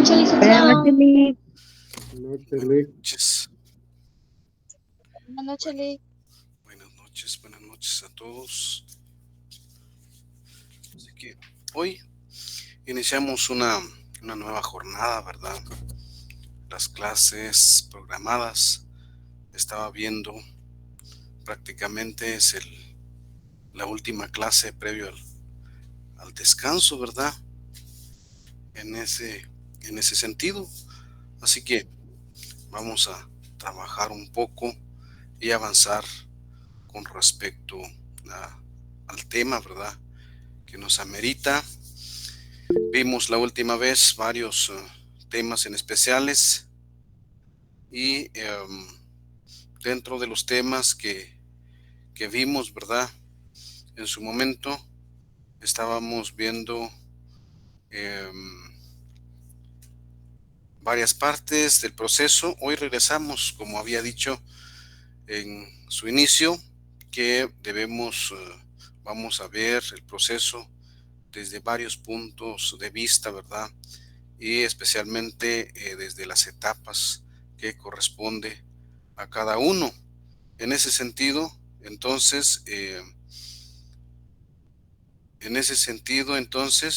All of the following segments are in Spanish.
noches, Buenas noches, licenciado. Liz. Noche, Buenas Lick. noches, Buenas noches, bueno, Liz. buenas noches a todos. Así que hoy iniciamos una nueva jornada, ¿verdad? Las clases programadas, estaba viendo, prácticamente es la última clase previo al descanso, ¿verdad? En ese sentido. Así que vamos a trabajar un poco y avanzar con respecto al tema, ¿verdad? Que nos amerita. Vimos la última vez varios temas en especiales y dentro de los temas que vimos, ¿verdad? En su momento estábamos viendo varias partes del proceso. Hoy regresamos, como había dicho en su inicio, que vamos a ver el proceso desde varios puntos de vista, ¿verdad? Y especialmente desde las etapas que corresponde a cada uno. En ese sentido, entonces,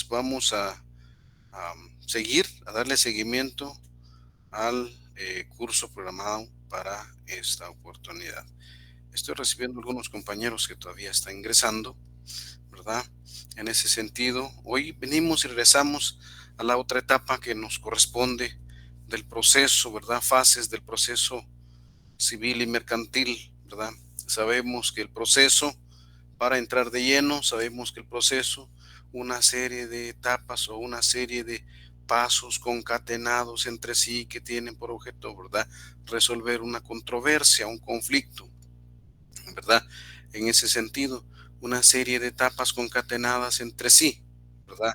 vamos a darle seguimiento al curso programado para esta oportunidad. Estoy recibiendo algunos compañeros que todavía están ingresando, ¿verdad? En ese sentido, hoy venimos y regresamos a la otra etapa que nos corresponde del proceso, ¿verdad? Fases del proceso civil y mercantil, ¿verdad? Sabemos que el proceso, para entrar de lleno, sabemos que el proceso, una serie de etapas o una serie de pasos concatenados entre sí que tienen por objeto, ¿verdad? Resolver una controversia, un conflicto, ¿verdad? En ese sentido, una serie de etapas concatenadas entre sí, ¿verdad?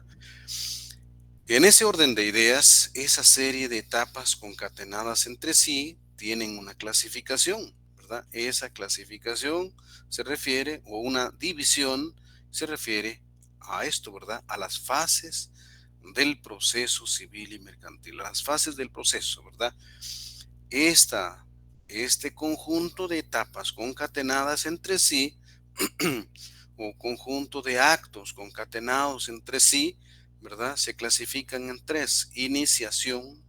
En ese orden de ideas, esa serie de etapas concatenadas entre sí tienen una clasificación, ¿verdad? Esa clasificación se refiere, o una división, se refiere a esto, ¿verdad? A las fases del proceso civil y mercantil, las fases del proceso, ¿verdad? Este conjunto de etapas concatenadas entre sí, o conjunto de actos concatenados entre sí, ¿verdad? Se clasifican en tres: iniciación,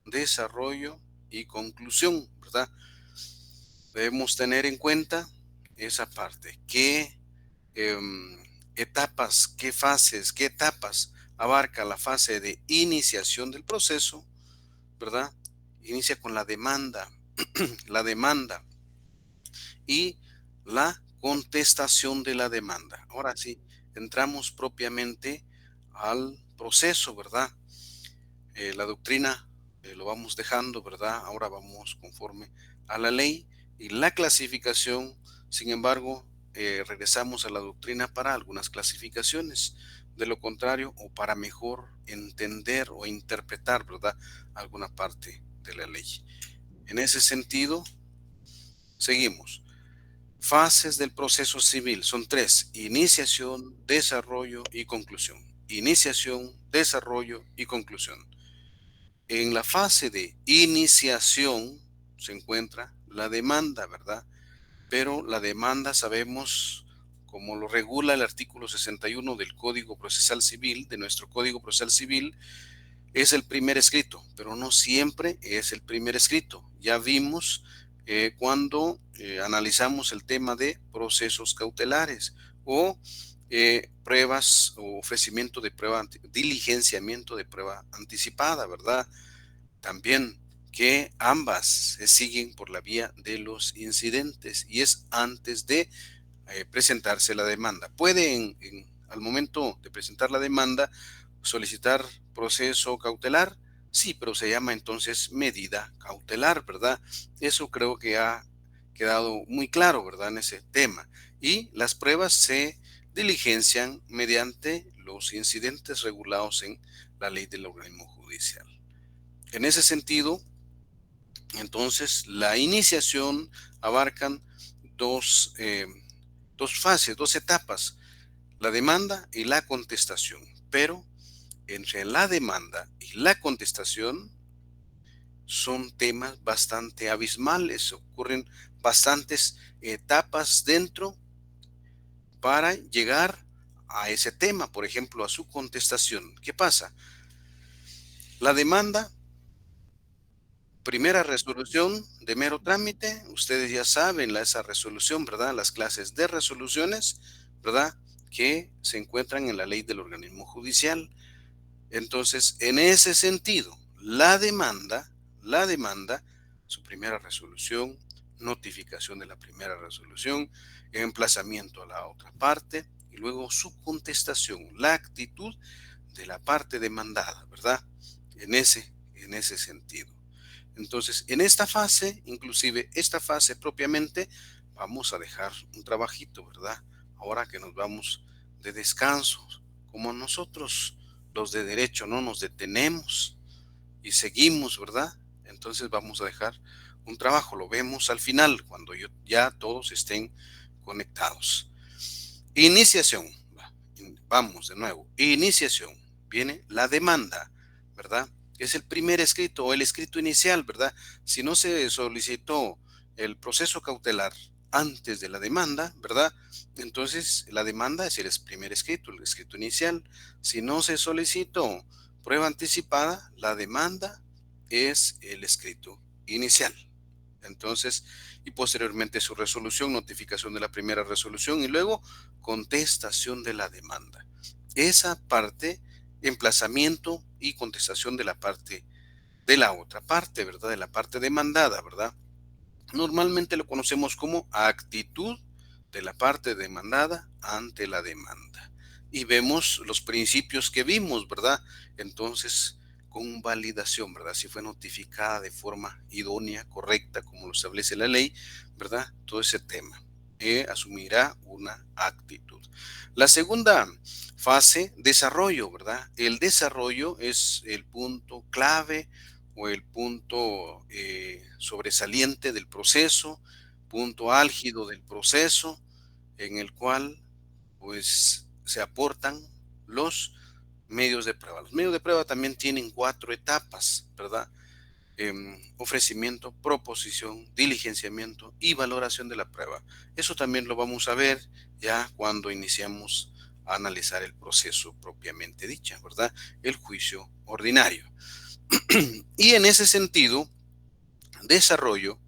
desarrollo y conclusión, ¿verdad? Debemos tener en cuenta esa parte. ¿Qué etapas, qué fases, qué etapas abarca la fase de iniciación del proceso, ¿verdad? Inicia con la demanda, la demanda y la contestación de la demanda. Ahora sí, entramos propiamente al proceso, ¿verdad? La doctrina lo vamos dejando, ¿verdad? Ahora vamos conforme a la ley y la clasificación. Sin embargo, regresamos a la doctrina para algunas clasificaciones. De lo contrario, o para mejor entender o interpretar, ¿verdad? Alguna parte de la ley. En ese sentido, seguimos. Fases del proceso civil son tres: iniciación, desarrollo y conclusión. Iniciación, desarrollo y conclusión. En la fase de iniciación se encuentra la demanda, ¿verdad? Pero la demanda sabemos, como lo regula el artículo 61 del Código Procesal Civil, de nuestro Código Procesal Civil, es el primer escrito, pero no siempre es el primer escrito. Ya vimos cuando analizamos el tema de procesos cautelares o pruebas o ofrecimiento de prueba, diligenciamiento de prueba anticipada, ¿verdad? También que ambas se siguen por la vía de los incidentes y es antes de presentarse la demanda. Puede al momento de presentar la demanda solicitar proceso cautelar, sí, pero se llama entonces medida cautelar, ¿verdad? Eso creo que ha quedado muy claro, ¿verdad? En ese tema. Y las pruebas se diligencian mediante los incidentes regulados en la ley del organismo judicial. En ese sentido, entonces, la iniciación abarcan dos fases, dos etapas: la demanda y la contestación. Pero entre la demanda y la contestación son temas bastante abismales, ocurren bastantes etapas dentro para llegar a ese tema, por ejemplo, a su contestación. ¿Qué pasa? La demanda, primera resolución de mero trámite, ustedes ya saben esa resolución, ¿verdad? Las clases de resoluciones, ¿verdad? Que se encuentran en la ley del organismo judicial. Entonces, en ese sentido, la demanda, su primera resolución, notificación de la primera resolución, emplazamiento a la otra parte y luego su contestación, la actitud de la parte demandada, ¿verdad? En ese sentido. Entonces, en esta fase, inclusive esta fase propiamente, vamos a dejar un trabajito, ¿verdad? Ahora que nos vamos de descanso, como nosotros los de derecho no nos detenemos y seguimos, ¿verdad? Entonces vamos a dejar un trabajo, lo vemos al final, cuando ya todos estén conectados. Iniciación, vamos de nuevo, iniciación, viene la demanda, ¿verdad? Es el primer escrito o el escrito inicial, ¿verdad? Si no se solicitó el proceso cautelar antes de la demanda, ¿verdad? Entonces la demanda es el primer escrito, el escrito inicial. Si no se solicitó prueba anticipada, la demanda es el escrito inicial. Entonces, y posteriormente su resolución, notificación de la primera resolución y luego contestación de la demanda. Esa parte, emplazamiento y contestación de la parte de la otra parte, ¿verdad? De la parte demandada, ¿verdad? Normalmente lo conocemos como actitud de la parte demandada ante la demanda. Y vemos los principios que vimos, ¿verdad? Entonces, con validación, ¿verdad? Si fue notificada de forma idónea, correcta, como lo establece la ley, ¿verdad? Todo ese tema asumirá una actitud. La segunda fase, desarrollo, ¿verdad? El desarrollo es el punto clave o el punto sobresaliente del proceso, punto álgido del proceso, en el cual pues se aportan los medios de prueba. Los medios de prueba también tienen 4 etapas, ¿verdad? Ofrecimiento, proposición, diligenciamiento y valoración de la prueba. Eso también lo vamos a ver ya cuando iniciamos a analizar el proceso propiamente dicha, ¿verdad? El juicio ordinario. Y en ese sentido, desarrollo,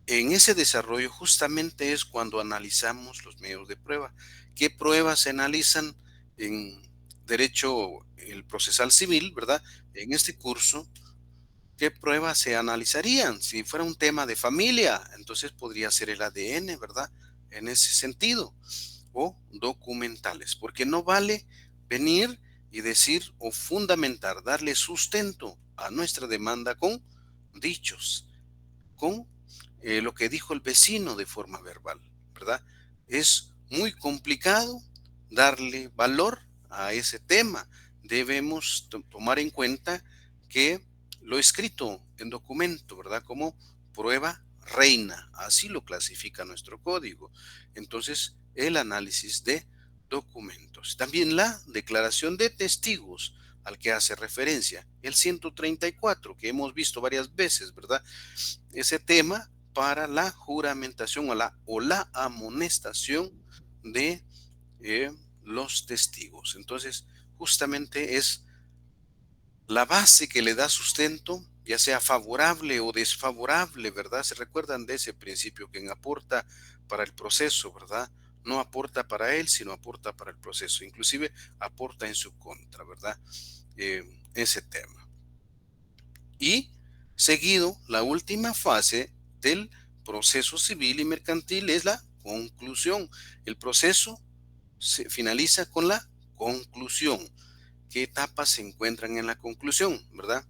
en ese desarrollo justamente es cuando analizamos los medios de prueba. ¿Qué pruebas se analizan en derecho el procesal civil, verdad? En este curso, ¿qué pruebas se analizarían? Si fuera un tema de familia, entonces podría ser el ADN, ¿verdad? En ese sentido, o documentales, porque no vale venir y decir o fundamentar, darle sustento a nuestra demanda con dichos, con lo que dijo el vecino de forma verbal, ¿verdad? Es muy complicado darle valor a ese tema. Debemos tomar en cuenta que lo escrito en documento, ¿verdad? Como prueba reina, así lo clasifica nuestro código. Entonces, el análisis de documentos. También la declaración de testigos al que hace referencia, el 134, que hemos visto varias veces, ¿verdad? Ese tema para la juramentación o la amonestación de los testigos. Entonces, justamente es la base que le da sustento, ya sea favorable o desfavorable, ¿verdad? Se recuerdan de ese principio, quien aporta para el proceso, ¿verdad? No aporta para él, sino aporta para el proceso. Inclusive aporta en su contra, ¿verdad? Ese tema. Y seguido, la última fase del proceso civil y mercantil es la conclusión. El proceso se finaliza con la conclusión. ¿Qué etapas se encuentran en la conclusión? ¿Verdad?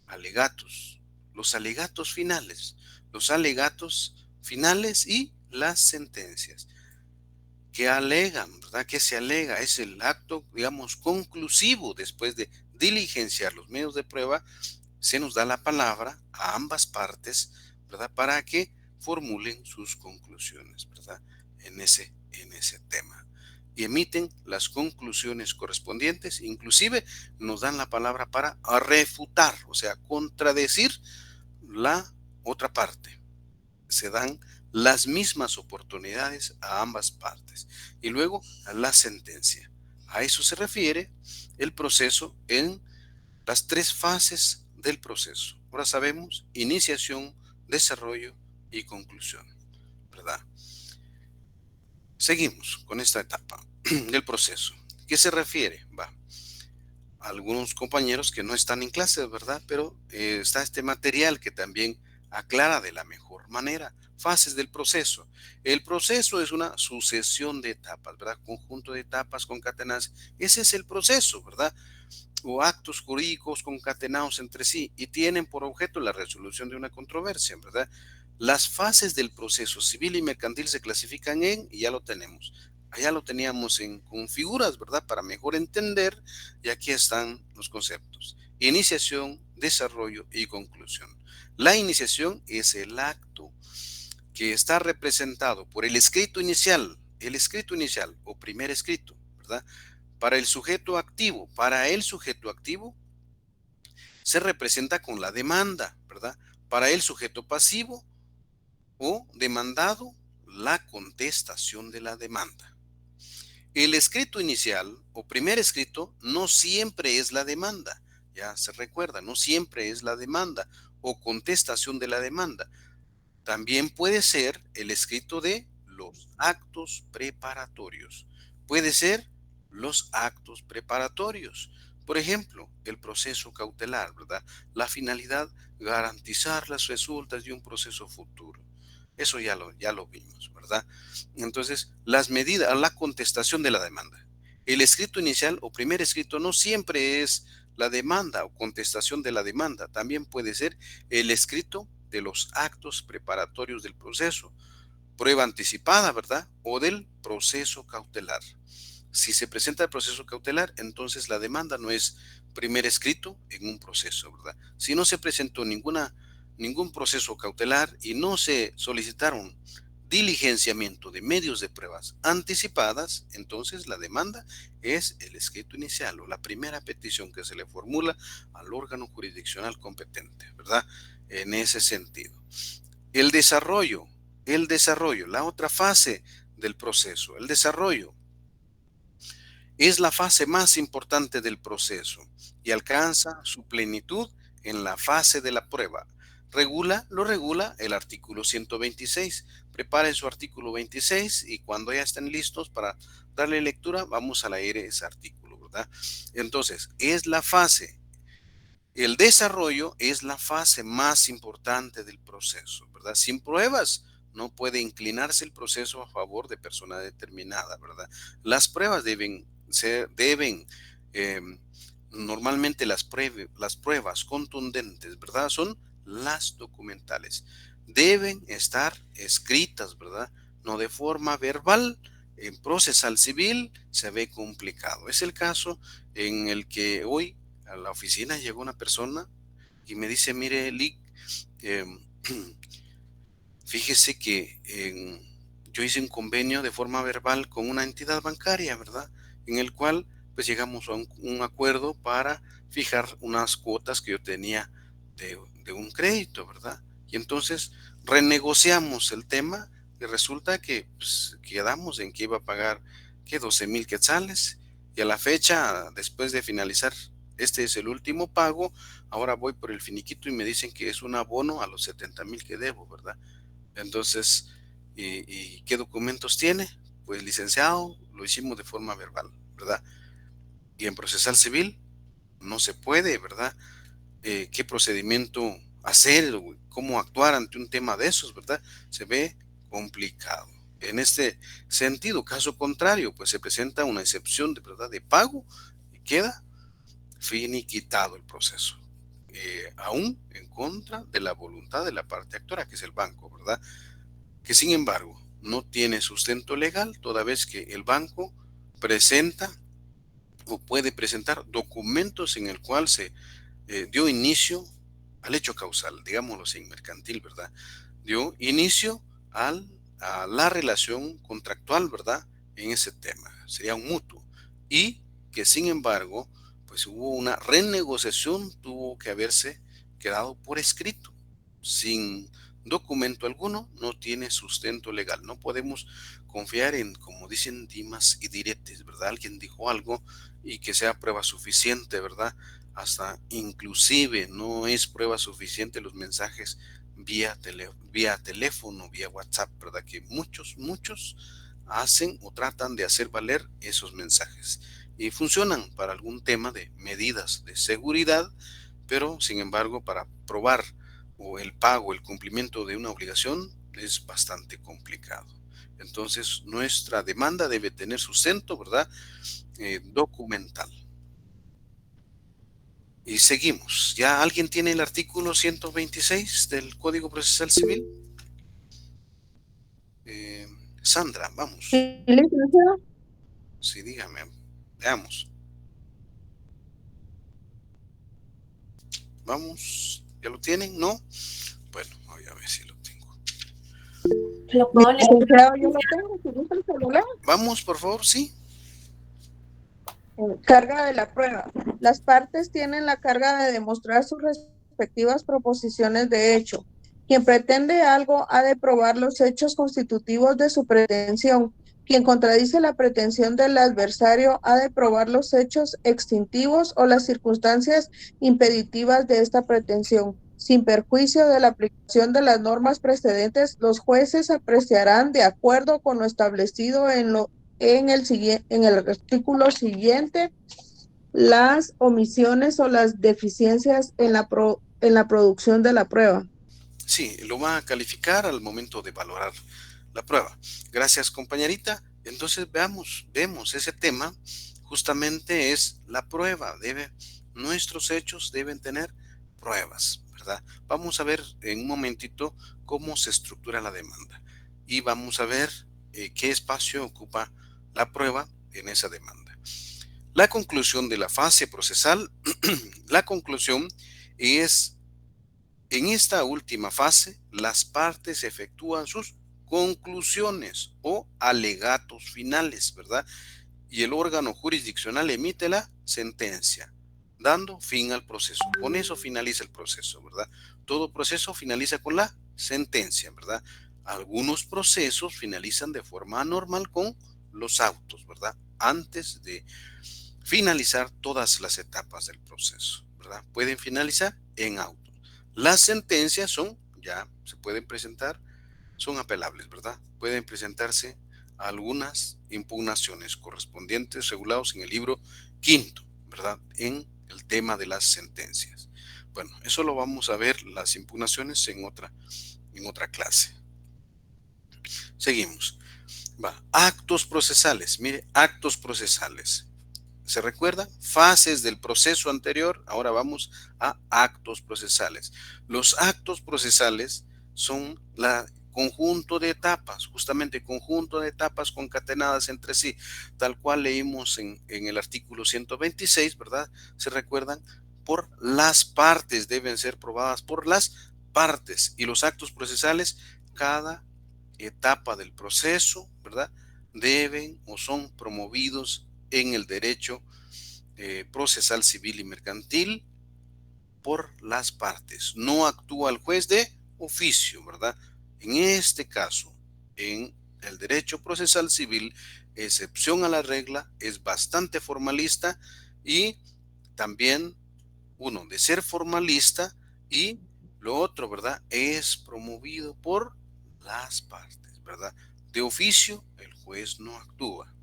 Alegatos, los alegatos finales, y las sentencias. ¿Qué alegan? ¿Verdad? ¿Qué se alega? Es el acto, digamos, conclusivo después de diligenciar los medios de prueba. Se nos da la palabra a ambas partes, ¿verdad? Para que formulen sus conclusiones, ¿verdad? En ese tema. y emiten las conclusiones correspondientes, inclusive nos dan la palabra para refutar, o sea, contradecir la otra parte. Se dan las mismas oportunidades a ambas partes. Y luego la sentencia. A eso se refiere el proceso en las tres fases del proceso. Ahora sabemos iniciación, desarrollo y conclusión, ¿verdad? Seguimos con esta etapa del proceso. ¿Qué se refiere? Va. Algunos compañeros que no están en clase, ¿verdad? Pero está este material que también aclara de la mejor manera fases del proceso. El proceso es una sucesión de etapas, ¿verdad? Conjunto de etapas concatenadas. Ese es el proceso, ¿verdad? O actos jurídicos concatenados entre sí y tienen por objeto la resolución de una controversia, ¿verdad? Las fases del proceso civil y mercantil se clasifican en, y ya lo tenemos, allá lo teníamos con figuras, ¿verdad? Para mejor entender, y aquí están los conceptos. Iniciación, desarrollo y conclusión. La iniciación es el acto que está representado por el escrito inicial o primer escrito, ¿verdad? Para el sujeto activo se representa con la demanda, ¿verdad? Para el sujeto pasivo o demandado, la contestación de la demanda. El escrito inicial o primer escrito no siempre es la demanda, ya se recuerda, no siempre es la demanda o contestación de la demanda. También puede ser el escrito de los actos preparatorios. Puede ser los actos preparatorios. Por ejemplo, el proceso cautelar, ¿verdad? La finalidad, garantizar las resultas de un proceso futuro. Eso ya lo vimos, ¿verdad? Entonces, las medidas, la contestación de la demanda. El escrito inicial o primer escrito no siempre es la demanda o contestación de la demanda. También puede ser el escrito de los actos preparatorios del proceso, prueba anticipada, ¿verdad? O del proceso cautelar. Si se presenta el proceso cautelar, entonces la demanda no es primer escrito en un proceso, ¿verdad? Si no se presentó ningún proceso cautelar y no se solicitaron diligenciamiento de medios de pruebas anticipadas, entonces la demanda es el escrito inicial o la primera petición que se le formula al órgano jurisdiccional competente, ¿verdad? En ese sentido. El desarrollo, la otra fase del proceso, el desarrollo es la fase más importante del proceso y alcanza su plenitud en la fase de la prueba. Lo regula el artículo 126. Preparen su artículo 26 y cuando ya estén listos para darle lectura, vamos a leer ese artículo, ¿verdad? Entonces, el desarrollo es la fase más importante del proceso, ¿verdad? Sin pruebas no puede inclinarse el proceso a favor de persona determinada, ¿verdad? Las pruebas eh, normalmente las pruebas contundentes, ¿verdad? Son las documentales. Deben estar escritas, ¿verdad? No de forma verbal. En procesal civil se ve complicado. Es el caso en el que hoy a la oficina llegó una persona y me dice, mire, Lick, eh, fíjese que yo hice un convenio de forma verbal con una entidad bancaria, ¿verdad? En el cual pues llegamos a un acuerdo para fijar unas cuotas que yo tenía de un crédito, ¿verdad? Y entonces renegociamos el tema y resulta que pues, quedamos en que iba a pagar, ¿qué? 12,000 quetzales. Y a la fecha, después de finalizar, este es el último pago, ahora voy por el finiquito y me dicen que es un abono a los 70,000 que debo, ¿verdad? Entonces, ¿y qué documentos tiene? Pues licenciado, lo hicimos de forma verbal, ¿verdad? Y en procesal civil no se puede, ¿verdad? ¿Qué procedimiento hacer? ¿Cómo actuar ante un tema de esos, ¿verdad? Se ve complicado. En este sentido, caso contrario, pues se presenta una excepción de, ¿verdad? De pago y queda finiquitado el proceso. Aún en contra de la voluntad de la parte actora, que es el banco, ¿verdad? Que sin embargo no tiene sustento legal toda vez que el banco presenta o puede presentar documentos en el cual se dio inicio al hecho causal, digámoslo sin mercantil, ¿verdad? Dio inicio a la relación contractual, ¿verdad? en ese tema, sería un mutuo, y que sin embargo, pues hubo una renegociación, tuvo que haberse quedado por escrito, sin documento alguno, no tiene sustento legal, no podemos confiar en, como dicen, dimas y diretes, ¿verdad? Alguien dijo algo y que sea prueba suficiente, ¿verdad? Hasta inclusive no es prueba suficiente los mensajes vía teléfono, vía WhatsApp, ¿verdad? Que muchos hacen o tratan de hacer valer esos mensajes y funcionan para algún tema de medidas de seguridad, pero sin embargo para probar o el pago, el cumplimiento de una obligación es bastante complicado. Entonces nuestra demanda debe tener sustento, ¿verdad? Documental. Y seguimos. ¿Ya alguien tiene el artículo 126 del Código Procesal Civil? Eh, Sandra, vamos. Sí, licenciado. Sí, dígame. Veamos. Vamos. ¿Ya lo tienen? ¿No? Bueno, voy a ver si lo tengo. Lo puedo leer. Licenciado, yo lo tengo, si gusta el celular. Vamos, por favor, sí. Carga de la prueba. Las partes tienen la carga de demostrar sus respectivas proposiciones de hecho. Quien pretende algo ha de probar los hechos constitutivos de su pretensión. Quien contradice la pretensión del adversario ha de probar los hechos extintivos o las circunstancias impeditivas de esta pretensión. Sin perjuicio de la aplicación de las normas precedentes, los jueces apreciarán de acuerdo con lo establecido en el artículo siguiente las omisiones o las deficiencias en la producción de la prueba. Sí, lo va a calificar al momento de valorar la prueba. Gracias, compañerita. Entonces vemos ese tema, justamente es la prueba. Nuestros hechos deben tener pruebas, ¿verdad? Vamos a ver en un momentito cómo se estructura la demanda y vamos a ver qué espacio ocupa la prueba en esa demanda. La conclusión de la fase procesal, la conclusión es: en esta última fase, las partes efectúan sus conclusiones o alegatos finales, ¿verdad? Y el órgano jurisdiccional emite la sentencia, dando fin al proceso. Con eso finaliza el proceso, ¿verdad? Todo proceso finaliza con la sentencia, ¿verdad? Algunos procesos finalizan de forma anormal con los autos, ¿verdad? Antes de finalizar todas las etapas del proceso, ¿verdad? Pueden finalizar en autos. Las sentencias ya se pueden presentar, son apelables, ¿verdad? Pueden presentarse algunas impugnaciones correspondientes regulados en el libro quinto, ¿verdad? En el tema de las sentencias. Bueno, eso lo vamos a ver, las impugnaciones en otra clase. Seguimos. Actos procesales. Mire, actos procesales. ¿Se recuerda? Fases del proceso anterior, ahora vamos a actos procesales. Los actos procesales son conjunto de etapas, justamente conjunto de etapas concatenadas entre sí, tal cual leímos en el artículo 126, ¿verdad? ¿Se recuerdan? Por las partes, deben ser probadas por las partes, y los actos procesales, cada etapa del proceso, ¿verdad? Deben o son promovidos en el derecho procesal civil y mercantil por las partes. No actúa el juez de oficio, ¿verdad? En este caso, en el derecho procesal civil, excepción a la regla, es bastante formalista y también, uno, de ser formalista, y lo otro, ¿verdad? Es promovido por las partes, ¿verdad? De oficio, el juez no actúa.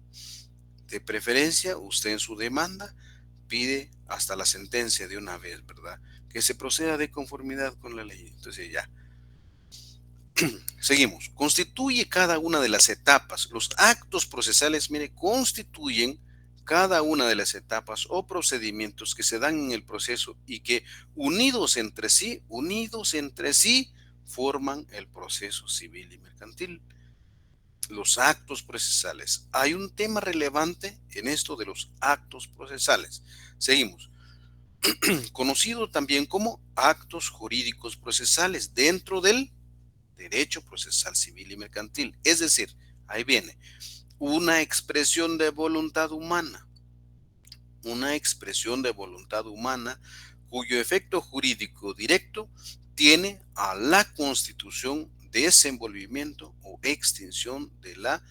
De preferencia, usted en su demanda pide hasta la sentencia de una vez, ¿verdad? Que se proceda de conformidad con la ley. Entonces ya. Seguimos. Constituye cada una de las etapas. Los actos procesales, mire, constituyen cada una de las etapas o procedimientos que se dan en el proceso y que unidos entre sí, forman el proceso civil y mercantil. Los actos procesales. Hay un tema relevante en esto de los actos procesales. Seguimos. Conocido también como actos jurídicos procesales dentro del derecho procesal civil y mercantil. Es decir, ahí viene, una expresión de voluntad humana. Una expresión de voluntad humana cuyo efecto jurídico directo tiene a la constitución, desenvolvimiento o extinción de la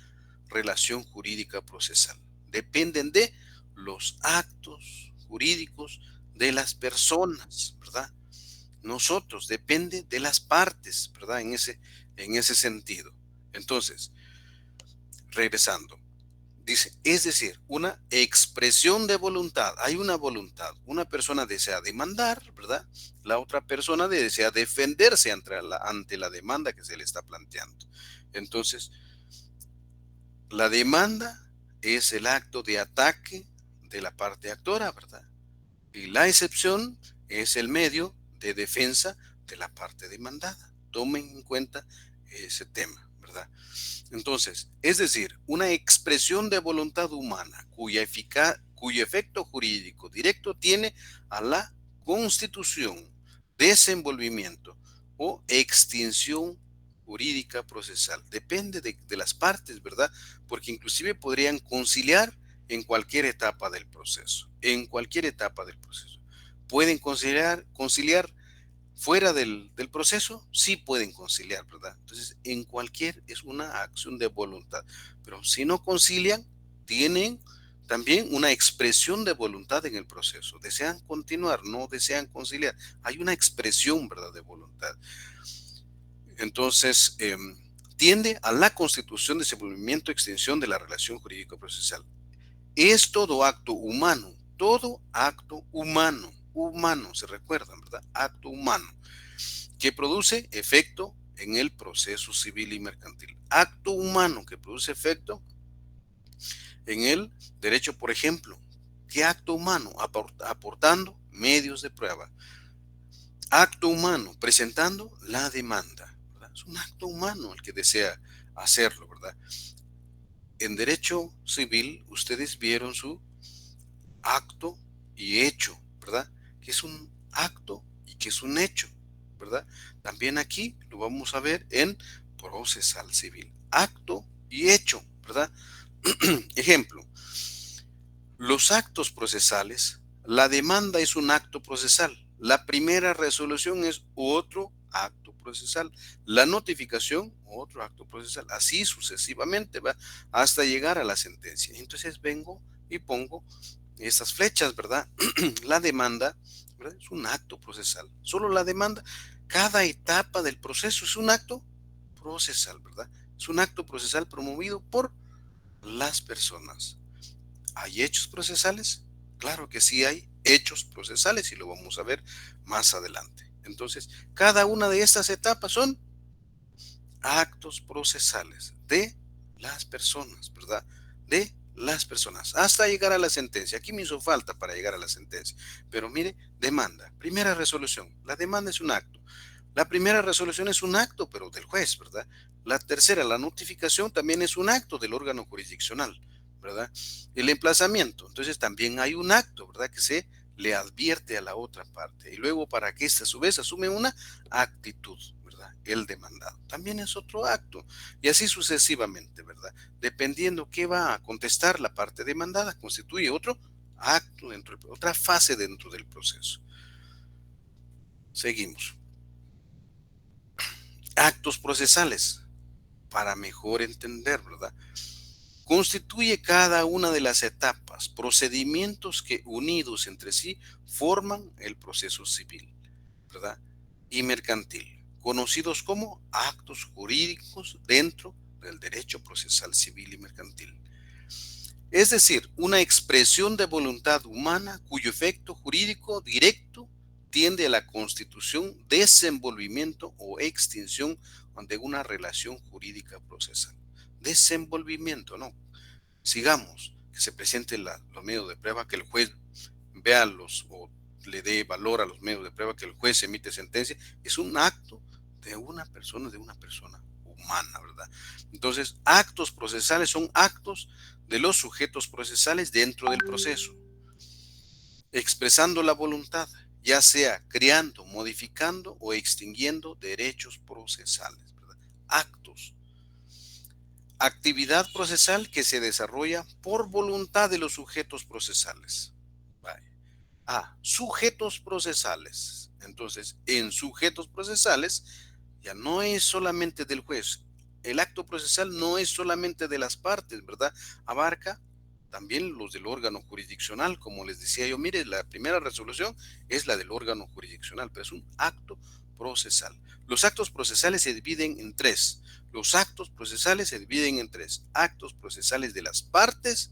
relación jurídica procesal. Dependen de los actos jurídicos de las personas, ¿verdad? Nosotros, depende de las partes, ¿verdad? En ese sentido. Entonces, regresando. Dice, es decir, una expresión de voluntad. Hay una voluntad. Una persona desea demandar, ¿verdad? La otra persona desea defenderse ante la demanda que se le está planteando. Entonces, la demanda es el acto de ataque de la parte actora, ¿verdad? Y la excepción es el medio de defensa de la parte demandada. Tomen en cuenta ese tema, ¿verdad? Entonces, es decir, una expresión de voluntad humana cuyo efecto jurídico directo tiene a la constitución, desenvolvimiento o extinción jurídica procesal. Depende de las partes, ¿verdad? Porque inclusive podrían conciliar en cualquier etapa del proceso. En cualquier etapa del proceso. ¿Pueden conciliar fuera del proceso? Sí pueden conciliar, ¿verdad? Entonces, en cualquier es una acción de voluntad. Pero si no concilian, tienen también una expresión de voluntad en el proceso. Desean continuar, no desean conciliar. Hay una expresión, ¿verdad?, de voluntad. Entonces, tiende a la constitución, desenvolvimiento, extensión de la relación jurídico-procesal. Es todo acto humano, humano, se recuerdan, ¿verdad? Acto humano, que produce efecto en el proceso civil y mercantil. Acto humano que produce efecto en el derecho, por ejemplo. ¿Qué acto humano? Aportando medios de prueba. Acto humano, presentando la demanda, ¿verdad? Es un acto humano el que desea hacerlo, ¿verdad? En derecho civil, ustedes vieron su acto y hecho, ¿verdad? Que es un acto y que es un hecho, ¿verdad? También aquí lo vamos a ver en procesal civil. Acto y hecho, ¿verdad? Ejemplo, los actos procesales, la demanda es un acto procesal, la primera resolución es otro acto procesal, la notificación, otro acto procesal, así sucesivamente va hasta llegar a la sentencia. Entonces vengo y pongo estas flechas, ¿verdad? La demanda, ¿verdad?, es un acto procesal. Solo la demanda, cada etapa del proceso es un acto procesal, ¿verdad? Es un acto procesal promovido por las personas. ¿Hay hechos procesales? Claro que sí hay hechos procesales y lo vamos a ver más adelante. Entonces, cada una de estas etapas son actos procesales de las personas, ¿verdad? De las personas, hasta llegar a la sentencia. Aquí me hizo falta para llegar a la sentencia. Pero mire, demanda, primera resolución. La demanda es un acto. La primera resolución es un acto, pero del juez, ¿verdad? La tercera, la notificación, también es un acto del órgano jurisdiccional, ¿verdad? El emplazamiento, entonces también hay un acto, ¿verdad?, que se le advierte a la otra parte. Y luego para que ésta a su vez asume una actitud, ¿verdad? El demandado. También es otro acto. Y así sucesivamente, ¿verdad? Dependiendo qué va a contestar la parte demandada, constituye otro acto, otra fase dentro del proceso. Seguimos. Actos procesales, para mejor entender, ¿verdad? Constituye cada una de las etapas, procedimientos que unidos entre sí forman el proceso civil, ¿verdad?, y mercantil, conocidos como actos jurídicos dentro del derecho procesal civil y mercantil. Es decir, una expresión de voluntad humana cuyo efecto jurídico directo tiende a la constitución, desenvolvimiento o extinción de una relación jurídica procesal. Desenvolvimiento, ¿no? Sigamos, que se presenten los medios de prueba, que el juez vea o le dé valor a los medios de prueba, que el juez emite sentencia. Es un acto de una persona humana, ¿verdad? Entonces, actos procesales son actos de los sujetos procesales dentro del proceso, expresando la voluntad, ya sea creando, modificando o extinguiendo derechos procesales, ¿verdad? Actos. actividad procesal que se desarrolla por voluntad de los sujetos procesales. Vale. Sujetos procesales. Entonces, en sujetos procesales, ya no es solamente del juez. El acto procesal no es solamente de las partes, ¿verdad? Abarca también los del órgano jurisdiccional, como les decía yo. Mire, la primera resolución es la del órgano jurisdiccional, pero es un acto procesal. Los actos procesales se dividen en tres. Los actos procesales se dividen en tres: actos procesales de las partes,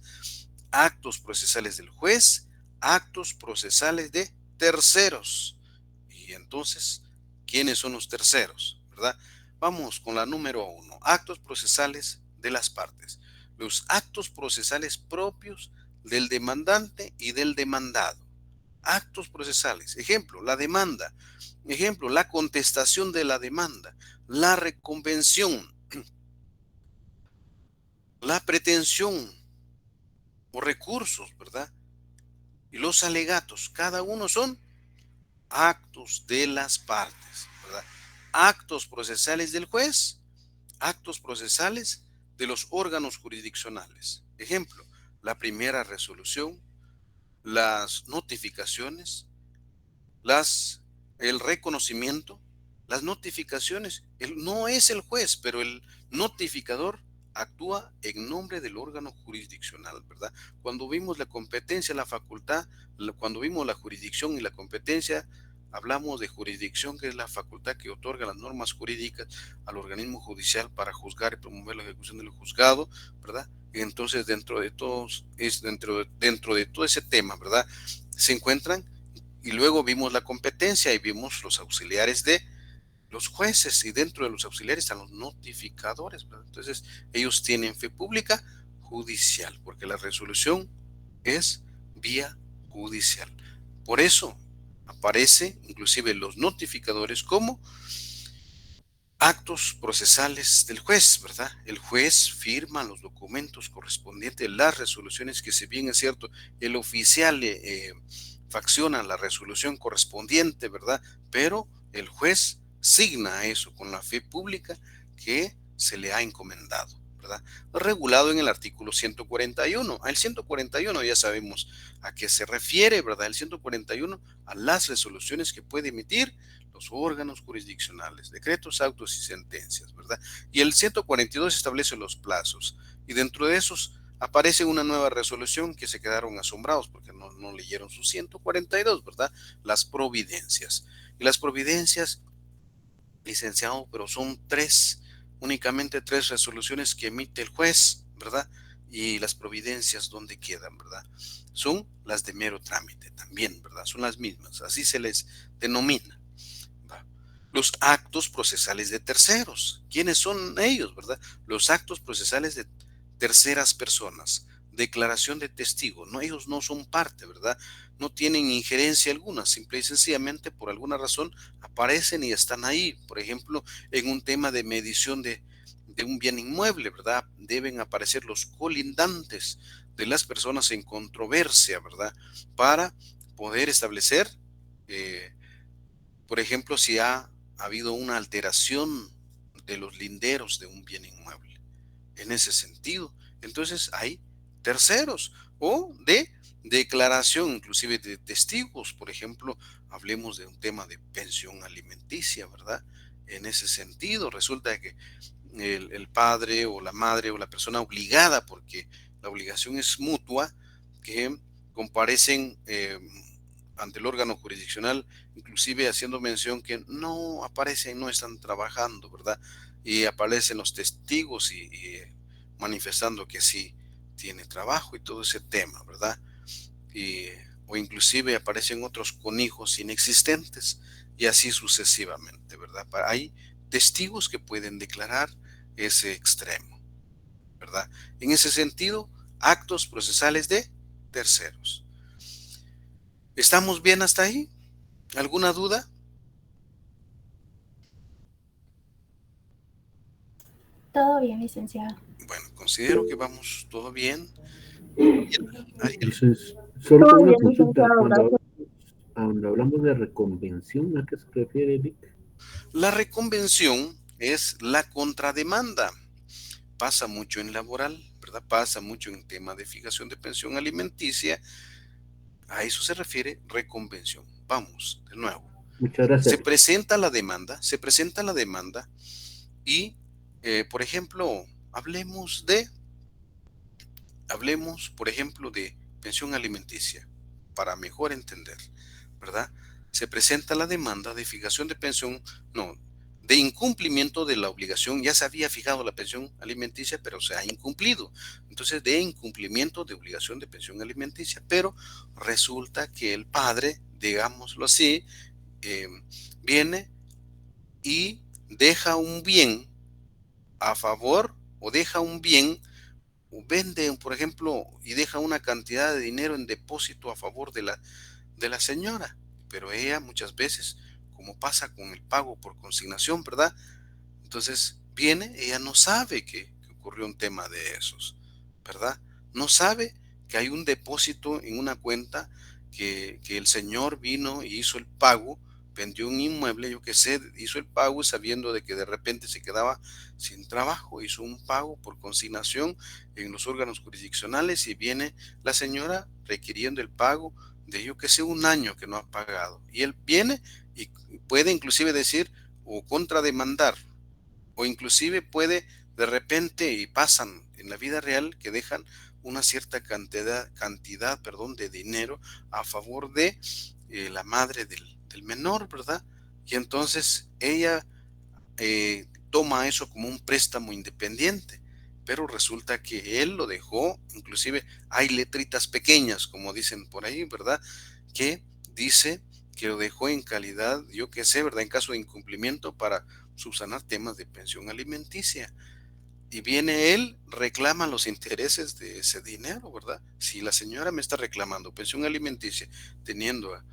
actos procesales del juez, actos procesales de terceros. Y entonces, ¿quiénes son los terceros? ¿Verdad? Vamos con la número 1, actos procesales de las partes. Los actos procesales propios del demandante y del demandado. Actos procesales. Ejemplo, la demanda. Ejemplo, la contestación de la demanda. La reconvención. La pretensión o recursos, ¿verdad? Y los alegatos. Cada uno son actos de las partes, ¿verdad? Actos procesales del juez, actos procesales de los órganos jurisdiccionales. Ejemplo, la primera resolución, las notificaciones, el reconocimiento, las notificaciones. No es el juez, pero el notificador actúa en nombre del órgano jurisdiccional, ¿verdad? Cuando vimos la competencia, la facultad, cuando vimos la jurisdicción y la competencia, hablamos de jurisdicción, que es la facultad que otorga las normas jurídicas al organismo judicial para juzgar y promover la ejecución del juzgado, ¿verdad? Y entonces dentro de todo ese tema, ¿verdad? Se encuentran, y luego vimos la competencia y vimos los auxiliares de los jueces, y dentro de los auxiliares están los notificadores, ¿verdad? Entonces ellos tienen fe pública judicial, porque la resolución es vía judicial. Por eso aparece inclusive los notificadores como actos procesales del juez, ¿verdad? El juez firma los documentos correspondientes, las resoluciones, que si bien es cierto, el oficial facciona la resolución correspondiente, ¿verdad? Pero el juez signa eso con la fe pública que se le ha encomendado, ¿verdad? Regulado en el artículo 141. El 141 ya sabemos a qué se refiere, ¿verdad? El 141 a las resoluciones que puede emitir los órganos jurisdiccionales, decretos, autos y sentencias, ¿verdad? Y el 142 establece los plazos, y dentro de esos aparece una nueva resolución que se quedaron asombrados porque no leyeron su 142, ¿verdad? Las providencias. Y las providencias, licenciado, pero son únicamente tres resoluciones que emite el juez, ¿verdad? Y las providencias, ¿dónde quedan, verdad? Son las de mero trámite también, ¿verdad? Son las mismas, así se les denomina. Los actos procesales de terceros. ¿Quiénes son ellos, verdad? Los actos procesales de terceras personas. Declaración de testigo. No, ellos no son parte, ¿verdad? No tienen injerencia alguna. Simple y sencillamente, por alguna razón, aparecen y están ahí. Por ejemplo, en un tema de medición de un bien inmueble, ¿verdad? Deben aparecer los colindantes de las personas en controversia, ¿verdad? Para poder establecer, por ejemplo, si ha habido una alteración de los linderos de un bien inmueble. En ese sentido, entonces hay terceros, o de declaración, inclusive de testigos. Por ejemplo, hablemos de un tema de pensión alimenticia, ¿verdad? En ese sentido, resulta que el padre o la madre o la persona obligada, porque la obligación es mutua, que comparecen ante el órgano jurisdiccional, inclusive haciendo mención que no aparecen, no están trabajando, ¿verdad? Y aparecen los testigos y manifestando que sí tiene trabajo y todo ese tema, ¿verdad? O inclusive aparecen otros con hijos inexistentes, y así sucesivamente, ¿verdad? Hay testigos que pueden declarar ese extremo, ¿verdad? En ese sentido, actos procesales de terceros. ¿Estamos bien hasta ahí? ¿Alguna duda? Todo bien, licenciado. Bueno, considero que vamos todo bien. Ariel. Entonces, solo Todo una bien, consulta. licenciado, gracias. Cuando hablamos de reconvención, ¿a qué se refiere, Vic? La reconvención es la contrademanda. pasa mucho en laboral, ¿verdad? Pasa mucho en tema de fijación de pensión alimenticia. A eso se refiere reconvención. Vamos, de nuevo. Muchas gracias. Se presenta la demanda y, por ejemplo, hablemos, por ejemplo, de pensión alimenticia, para mejor entender, ¿verdad? Se presenta la demanda de fijación de pensión, no, de incumplimiento de la obligación. Ya se había fijado la pensión alimenticia, pero se ha incumplido. Entonces, de incumplimiento de obligación de pensión alimenticia, pero resulta que el padre, digámoslo así, viene y deja un bien a favor, o deja un bien, o vende, por ejemplo, y deja una cantidad de dinero en depósito a favor de la señora. Pero ella muchas veces, como pasa con el pago por consignación, ¿verdad? Entonces viene, ella no sabe que ocurrió un tema de esos, ¿verdad? No sabe que hay un depósito en una cuenta, que el señor vino y hizo el pago, vendió un inmueble, yo qué sé, hizo el pago sabiendo de que de repente se quedaba sin trabajo, hizo un pago por consignación en los órganos jurisdiccionales, y viene la señora requiriendo el pago de, yo qué sé, un año que no ha pagado. Y él viene y puede inclusive decir o contrademandar, o inclusive puede de repente, y pasan en la vida real, que dejan una cierta cantidad, de dinero a favor de la madre del menor, ¿verdad? Y entonces ella toma eso como un préstamo independiente, pero resulta que él lo dejó, inclusive hay letritas pequeñas, como dicen por ahí, ¿verdad? Que dice que lo dejó en calidad, yo qué sé, ¿verdad? En caso de incumplimiento, para subsanar temas de pensión alimenticia. Y viene él, reclama los intereses de ese dinero, ¿verdad? Si la señora me está reclamando pensión alimenticia, teniendo a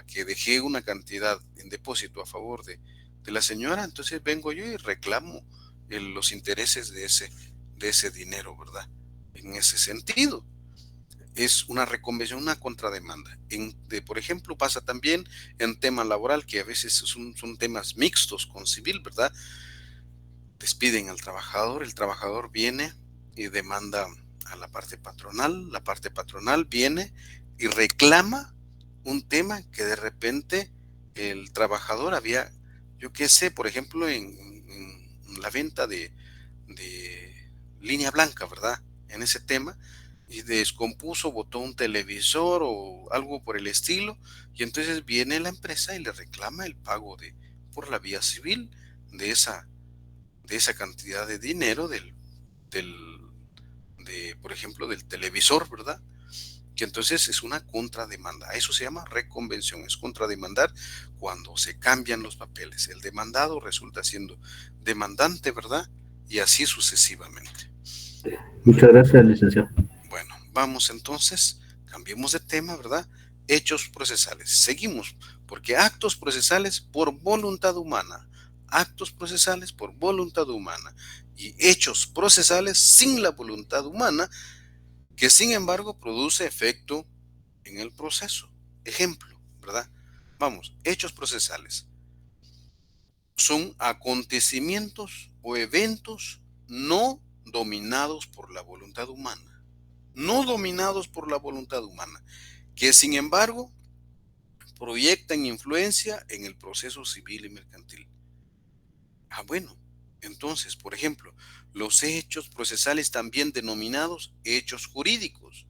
que dejé una cantidad en depósito a favor de la señora, entonces vengo yo y reclamo los intereses de ese dinero, ¿verdad? En ese sentido, es una reconvención, una contrademanda. Por ejemplo, pasa también en tema laboral, que a veces son temas mixtos con civil, ¿verdad? Despiden al trabajador, el trabajador viene y demanda a la parte patronal viene y reclama un tema que de repente el trabajador había, yo qué sé, por ejemplo, en la venta de línea blanca, ¿verdad? En ese tema, y descompuso, botó un televisor o algo por el estilo, y entonces viene la empresa y le reclama el pago por la vía civil de esa cantidad de dinero por ejemplo, del televisor, ¿verdad? Que entonces es una contrademanda. Eso se llama reconvención, es contrademandar cuando se cambian los papeles. El demandado resulta siendo demandante, ¿verdad? Y así sucesivamente. Muchas gracias, licenciado. Bueno, vamos entonces, cambiemos de tema, ¿verdad? Hechos procesales. Seguimos, porque actos procesales por voluntad humana. Actos procesales por voluntad humana y hechos procesales sin la voluntad humana, que sin embargo produce efecto en el proceso. Ejemplo, ¿verdad? Vamos, hechos procesales son acontecimientos o eventos no dominados por la voluntad humana. No dominados por la voluntad humana, que sin embargo proyectan influencia en el proceso civil y mercantil. Bueno, entonces, por ejemplo, los hechos procesales, también denominados hechos jurídicos,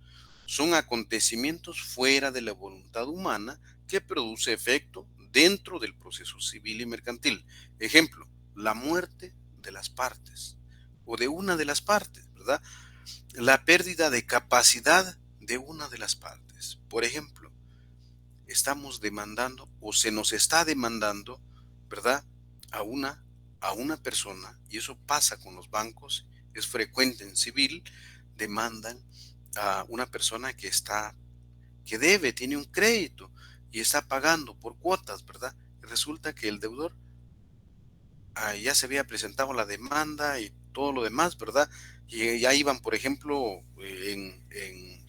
son acontecimientos fuera de la voluntad humana que produce efecto dentro del proceso civil y mercantil. Ejemplo, la muerte de las partes o de una de las partes, ¿verdad? La pérdida de capacidad de una de las partes. Por ejemplo, estamos demandando o se nos está demandando, ¿verdad? A una persona, y eso pasa con los bancos, es frecuente en civil, demandan a una persona que debe, tiene un crédito y está pagando por cuotas, ¿verdad? Y resulta que el deudor ya se había presentado la demanda y todo lo demás, ¿verdad? Y ya iban, por ejemplo,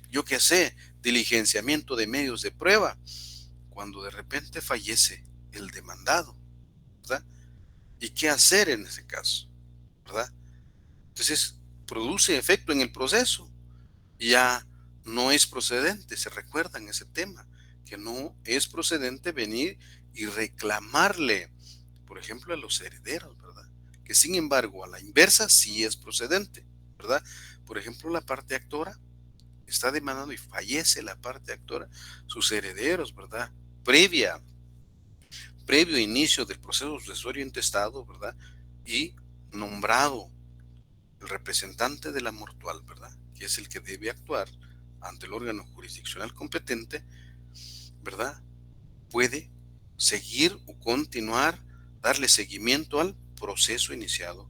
yo qué sé, diligenciamiento de medios de prueba, cuando de repente fallece el demandado, ¿verdad? ¿Y qué hacer en ese caso? ¿Verdad? Entonces, produce efecto en el proceso. Ya no es procedente, se recuerdan ese tema, que no es procedente venir y reclamarle, por ejemplo, a los herederos, ¿verdad? Que sin embargo, a la inversa sí es procedente, ¿verdad? Por ejemplo, la parte actora está demandando y fallece la parte actora, sus herederos, ¿verdad? Previo inicio del proceso sucesorio intestado, ¿verdad? Y nombrado el representante de la mortual, ¿verdad? Que es el que debe actuar ante el órgano jurisdiccional competente, ¿verdad? Puede seguir o continuar, darle seguimiento al proceso iniciado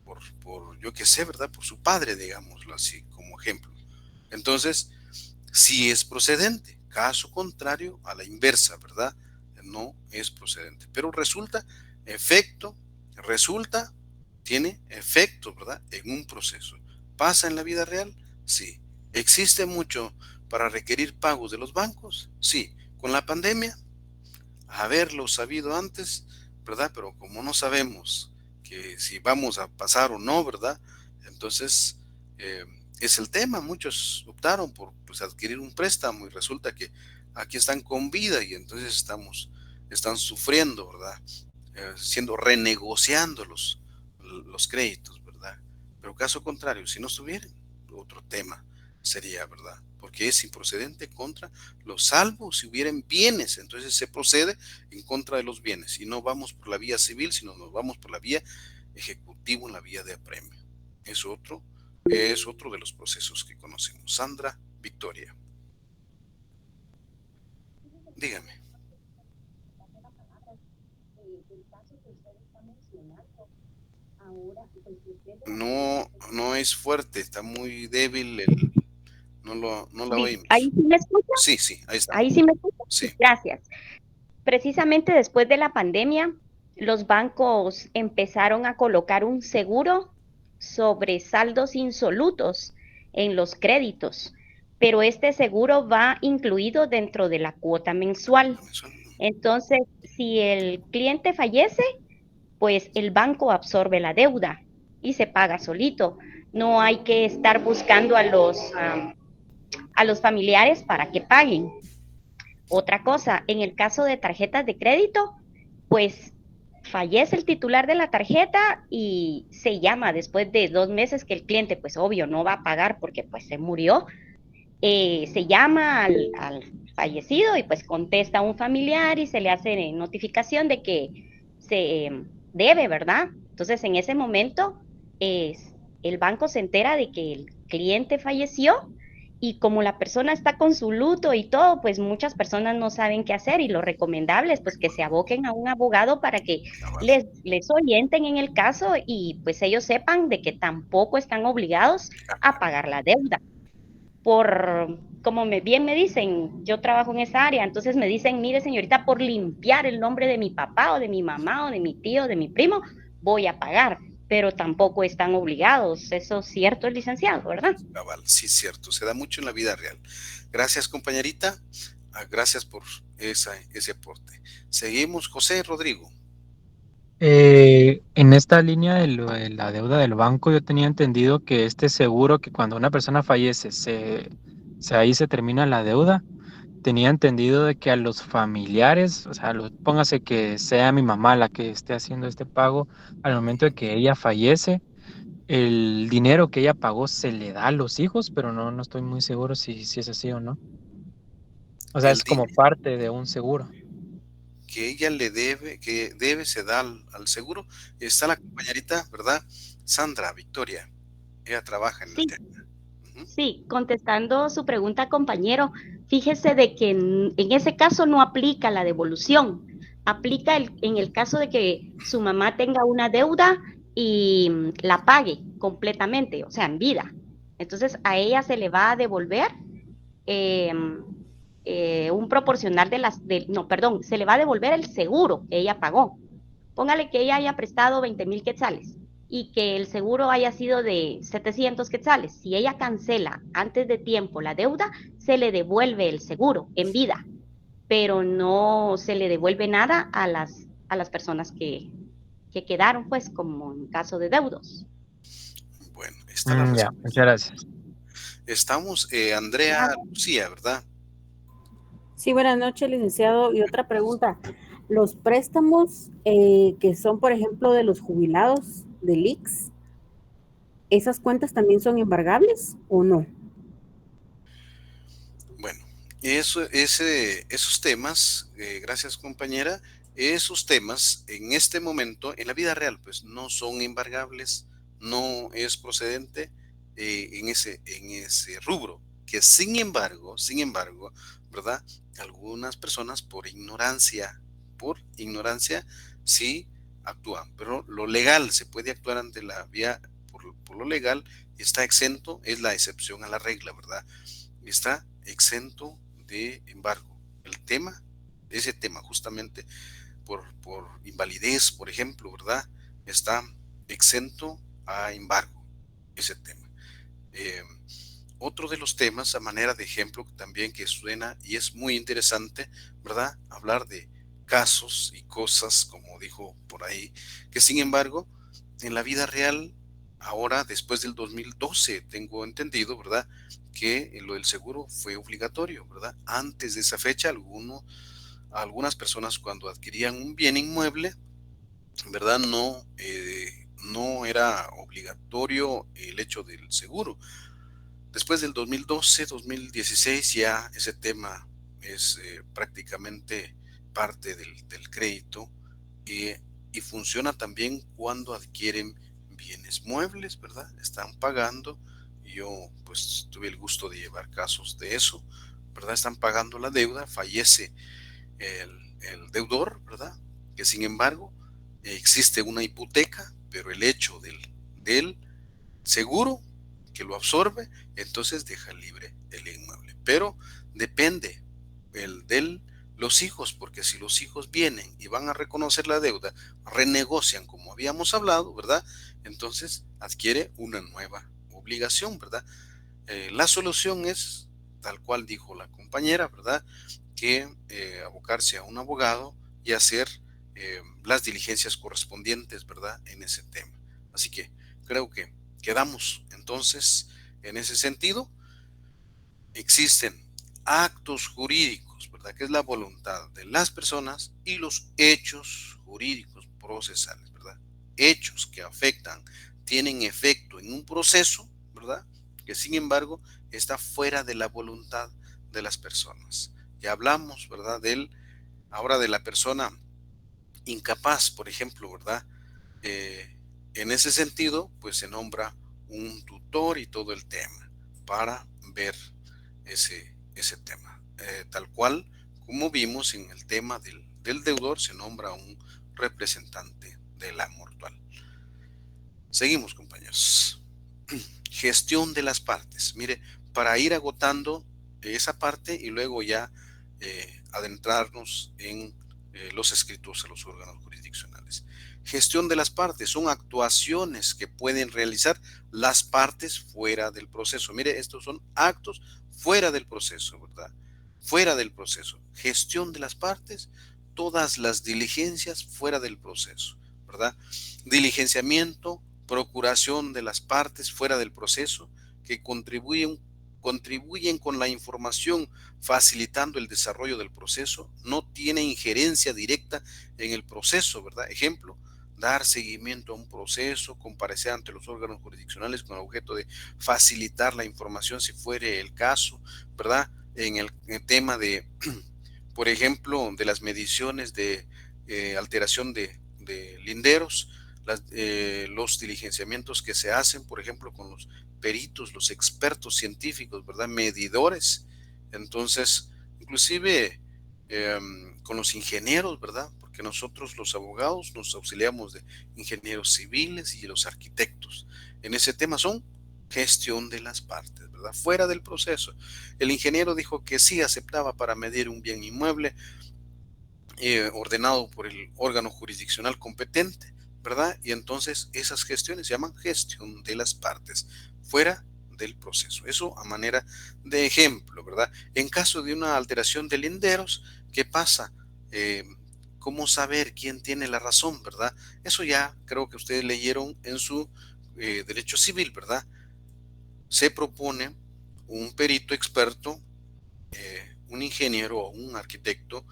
por yo que sé, ¿verdad? Por su padre, digámoslo así, como ejemplo. Entonces, sí es procedente. Caso contrario, a la inversa, ¿verdad? No es procedente. Pero tiene efecto, ¿verdad? En un proceso. ¿Pasa en la vida real? Sí. ¿Existe mucho para requerir pagos de los bancos? Sí. ¿Con la pandemia? Haberlo sabido antes, ¿verdad? Pero como no sabemos que si vamos a pasar o no, ¿verdad? Entonces, es el tema. Muchos optaron por pues, adquirir un préstamo y resulta que aquí están con vida y entonces están sufriendo, ¿verdad? Renegociando los créditos, ¿verdad? Pero caso contrario, si no estuvieran, otro tema sería, ¿verdad? Porque es improcedente contra los salvos si hubieran bienes, entonces se procede en contra de los bienes y no vamos por la vía civil, sino nos vamos por la vía ejecutiva en la vía de apremio. Es otro de los procesos que conocemos. Sandra Victoria. Dígame. No es fuerte, está muy débil, no la oímos. ¿Ahí sí me escucha? Sí, ahí está. ¿Ahí sí me escucha? Sí. Gracias. Precisamente después de la pandemia, los bancos empezaron a colocar un seguro sobre saldos insolutos en los créditos, pero este seguro va incluido dentro de la cuota mensual. Entonces, si el cliente fallece, pues el banco absorbe la deuda y se paga solito. No hay que estar buscando a los familiares para que paguen. Otra cosa, en el caso de tarjetas de crédito, pues fallece el titular de la tarjeta y se llama después de 2 meses que el cliente, pues obvio, no va a pagar porque pues se murió, se llama al fallecido y pues contesta a un familiar y se le hace notificación de que se debe, ¿verdad? Entonces en ese momento el banco se entera de que el cliente falleció y como la persona está con su luto y todo, pues muchas personas no saben qué hacer y lo recomendable es pues que se aboquen a un abogado para que les orienten en el caso y pues ellos sepan de que tampoco están obligados a pagar la deuda. Como bien me dicen, yo trabajo en esa área, entonces me dicen, mire señorita, por limpiar el nombre de mi papá o de mi mamá o de mi tío o de mi primo, voy a pagar, pero tampoco están obligados. Eso es cierto, licenciado, ¿verdad? Sí, cierto, se da mucho en la vida real. Gracias, compañerita. Gracias por ese aporte. Seguimos, José Rodrigo. En esta línea de la deuda del banco, yo tenía entendido que este seguro, que cuando una persona fallece, ahí se termina la deuda. Tenía entendido de que a los familiares, o sea, póngase que sea mi mamá la que esté haciendo este pago, al momento de que ella fallece, el dinero que ella pagó se le da a los hijos, pero no estoy muy seguro si es así o no. O sea, es como parte de un seguro. Que ella se da al seguro. Está la compañerita, ¿verdad? Sandra Victoria. Ella trabaja en el tema. Sí, contestando su pregunta, compañero, fíjese de que en ese caso no aplica la devolución, aplica en el caso de que su mamá tenga una deuda y la pague completamente, o sea, en vida. Entonces a ella se le va a devolver un proporcional se le va a devolver el seguro que ella pagó. Póngale que ella haya prestado 20,000 quetzales y que el seguro haya sido de 700 quetzales. Si ella cancela antes de tiempo la deuda, se le devuelve el seguro en vida, pero no se le devuelve nada a las personas que quedaron, pues, como en caso de deudos. Bueno, está la Ya, respuesta. muchas gracias. Estamos, Andrea Lucía, ¿verdad? Sí, buenas noches, licenciado. Y otra pregunta. Los préstamos que son, por ejemplo, de los jubilados del IX, ¿esas cuentas también son embargables o no? Bueno, esos temas, gracias compañera, esos temas en este momento, en la vida real, pues no son embargables, no es procedente en ese rubro, que sin embargo, ¿verdad? Algunas personas por ignorancia, sí actúan, pero lo legal, se puede actuar ante la vía, por lo legal, está exento, es la excepción a la regla, ¿verdad? Está exento de embargo. Ese tema justamente por invalidez, por ejemplo, ¿verdad? Está exento a embargo, ese tema. Otro de los temas, a manera de ejemplo, también que suena y es muy interesante, ¿verdad? Hablar de casos y cosas, como dijo por ahí, que sin embargo, en la vida real, ahora, después del 2012, tengo entendido, ¿verdad? Que lo del seguro fue obligatorio, ¿verdad? Antes de esa fecha, algunas personas cuando adquirían un bien inmueble, ¿verdad? No era obligatorio el hecho del seguro. Después del 2012, 2016, ya ese tema es prácticamente parte del crédito y funciona también cuando adquieren bienes muebles, ¿verdad? Están pagando. Yo pues tuve el gusto de llevar casos de eso, ¿verdad? Están pagando la deuda, fallece el deudor, ¿verdad? Que sin embargo existe una hipoteca, pero el hecho del seguro que lo absorbe, entonces deja libre el inmueble. Pero depende los hijos, porque si los hijos vienen y van a reconocer la deuda, renegocian como habíamos hablado, ¿verdad? Entonces adquiere una nueva obligación, ¿verdad? La solución es, tal cual dijo la compañera, ¿verdad? Que abocarse a un abogado y hacer las diligencias correspondientes, ¿verdad? En ese tema. Así que creo que quedamos entonces en ese sentido. Existen actos jurídicos, ¿verdad? Que es la voluntad de las personas y los hechos jurídicos procesales, ¿verdad? Hechos que afectan, tienen efecto en un proceso, ¿verdad? Que sin embargo está fuera de la voluntad de las personas. Ya hablamos, ¿verdad? Ahora de la persona incapaz, por ejemplo, ¿verdad? En ese sentido, pues se nombra un tutor y todo el tema para ver ese tema. Tal cual como vimos en el tema del deudor, se nombra un representante de la mortual. Seguimos, compañeros. Gestión de las partes. Mire, para ir agotando esa parte y luego ya adentrarnos en los escritos a los órganos jurisdiccionales. Gestión de las partes son actuaciones que pueden realizar las partes fuera del proceso. Mire, estos son actos fuera del proceso, ¿verdad? Fuera del proceso. Gestión de las partes, todas las diligencias fuera del proceso, ¿verdad? Diligenciamiento, procuración de las partes fuera del proceso que contribuyen con la información facilitando el desarrollo del proceso, no tiene injerencia directa en el proceso, ¿verdad? Ejemplo, dar seguimiento a un proceso, comparecer ante los órganos jurisdiccionales con el objeto de facilitar la información si fuere el caso, ¿verdad? En el tema de, por ejemplo, de las mediciones de alteración de linderos, los diligenciamientos que se hacen, por ejemplo, con los peritos, los expertos científicos, ¿verdad? Medidores. Entonces, inclusive con los ingenieros, ¿verdad? Porque nosotros los abogados nos auxiliamos de ingenieros civiles y los arquitectos. En ese tema son gestión de las partes, ¿verdad? Fuera del proceso. El ingeniero dijo que sí aceptaba para medir un bien inmueble ordenado por el órgano jurisdiccional competente, ¿verdad? Y entonces esas gestiones se llaman gestión de las partes, fuera del proceso. Eso a manera de ejemplo, ¿verdad? En caso de una alteración de linderos, ¿qué pasa? ¿Cómo saber quién tiene la razón, verdad? Eso ya creo que ustedes leyeron en su derecho civil, ¿verdad? se propone un perito experto, un ingeniero o un arquitecto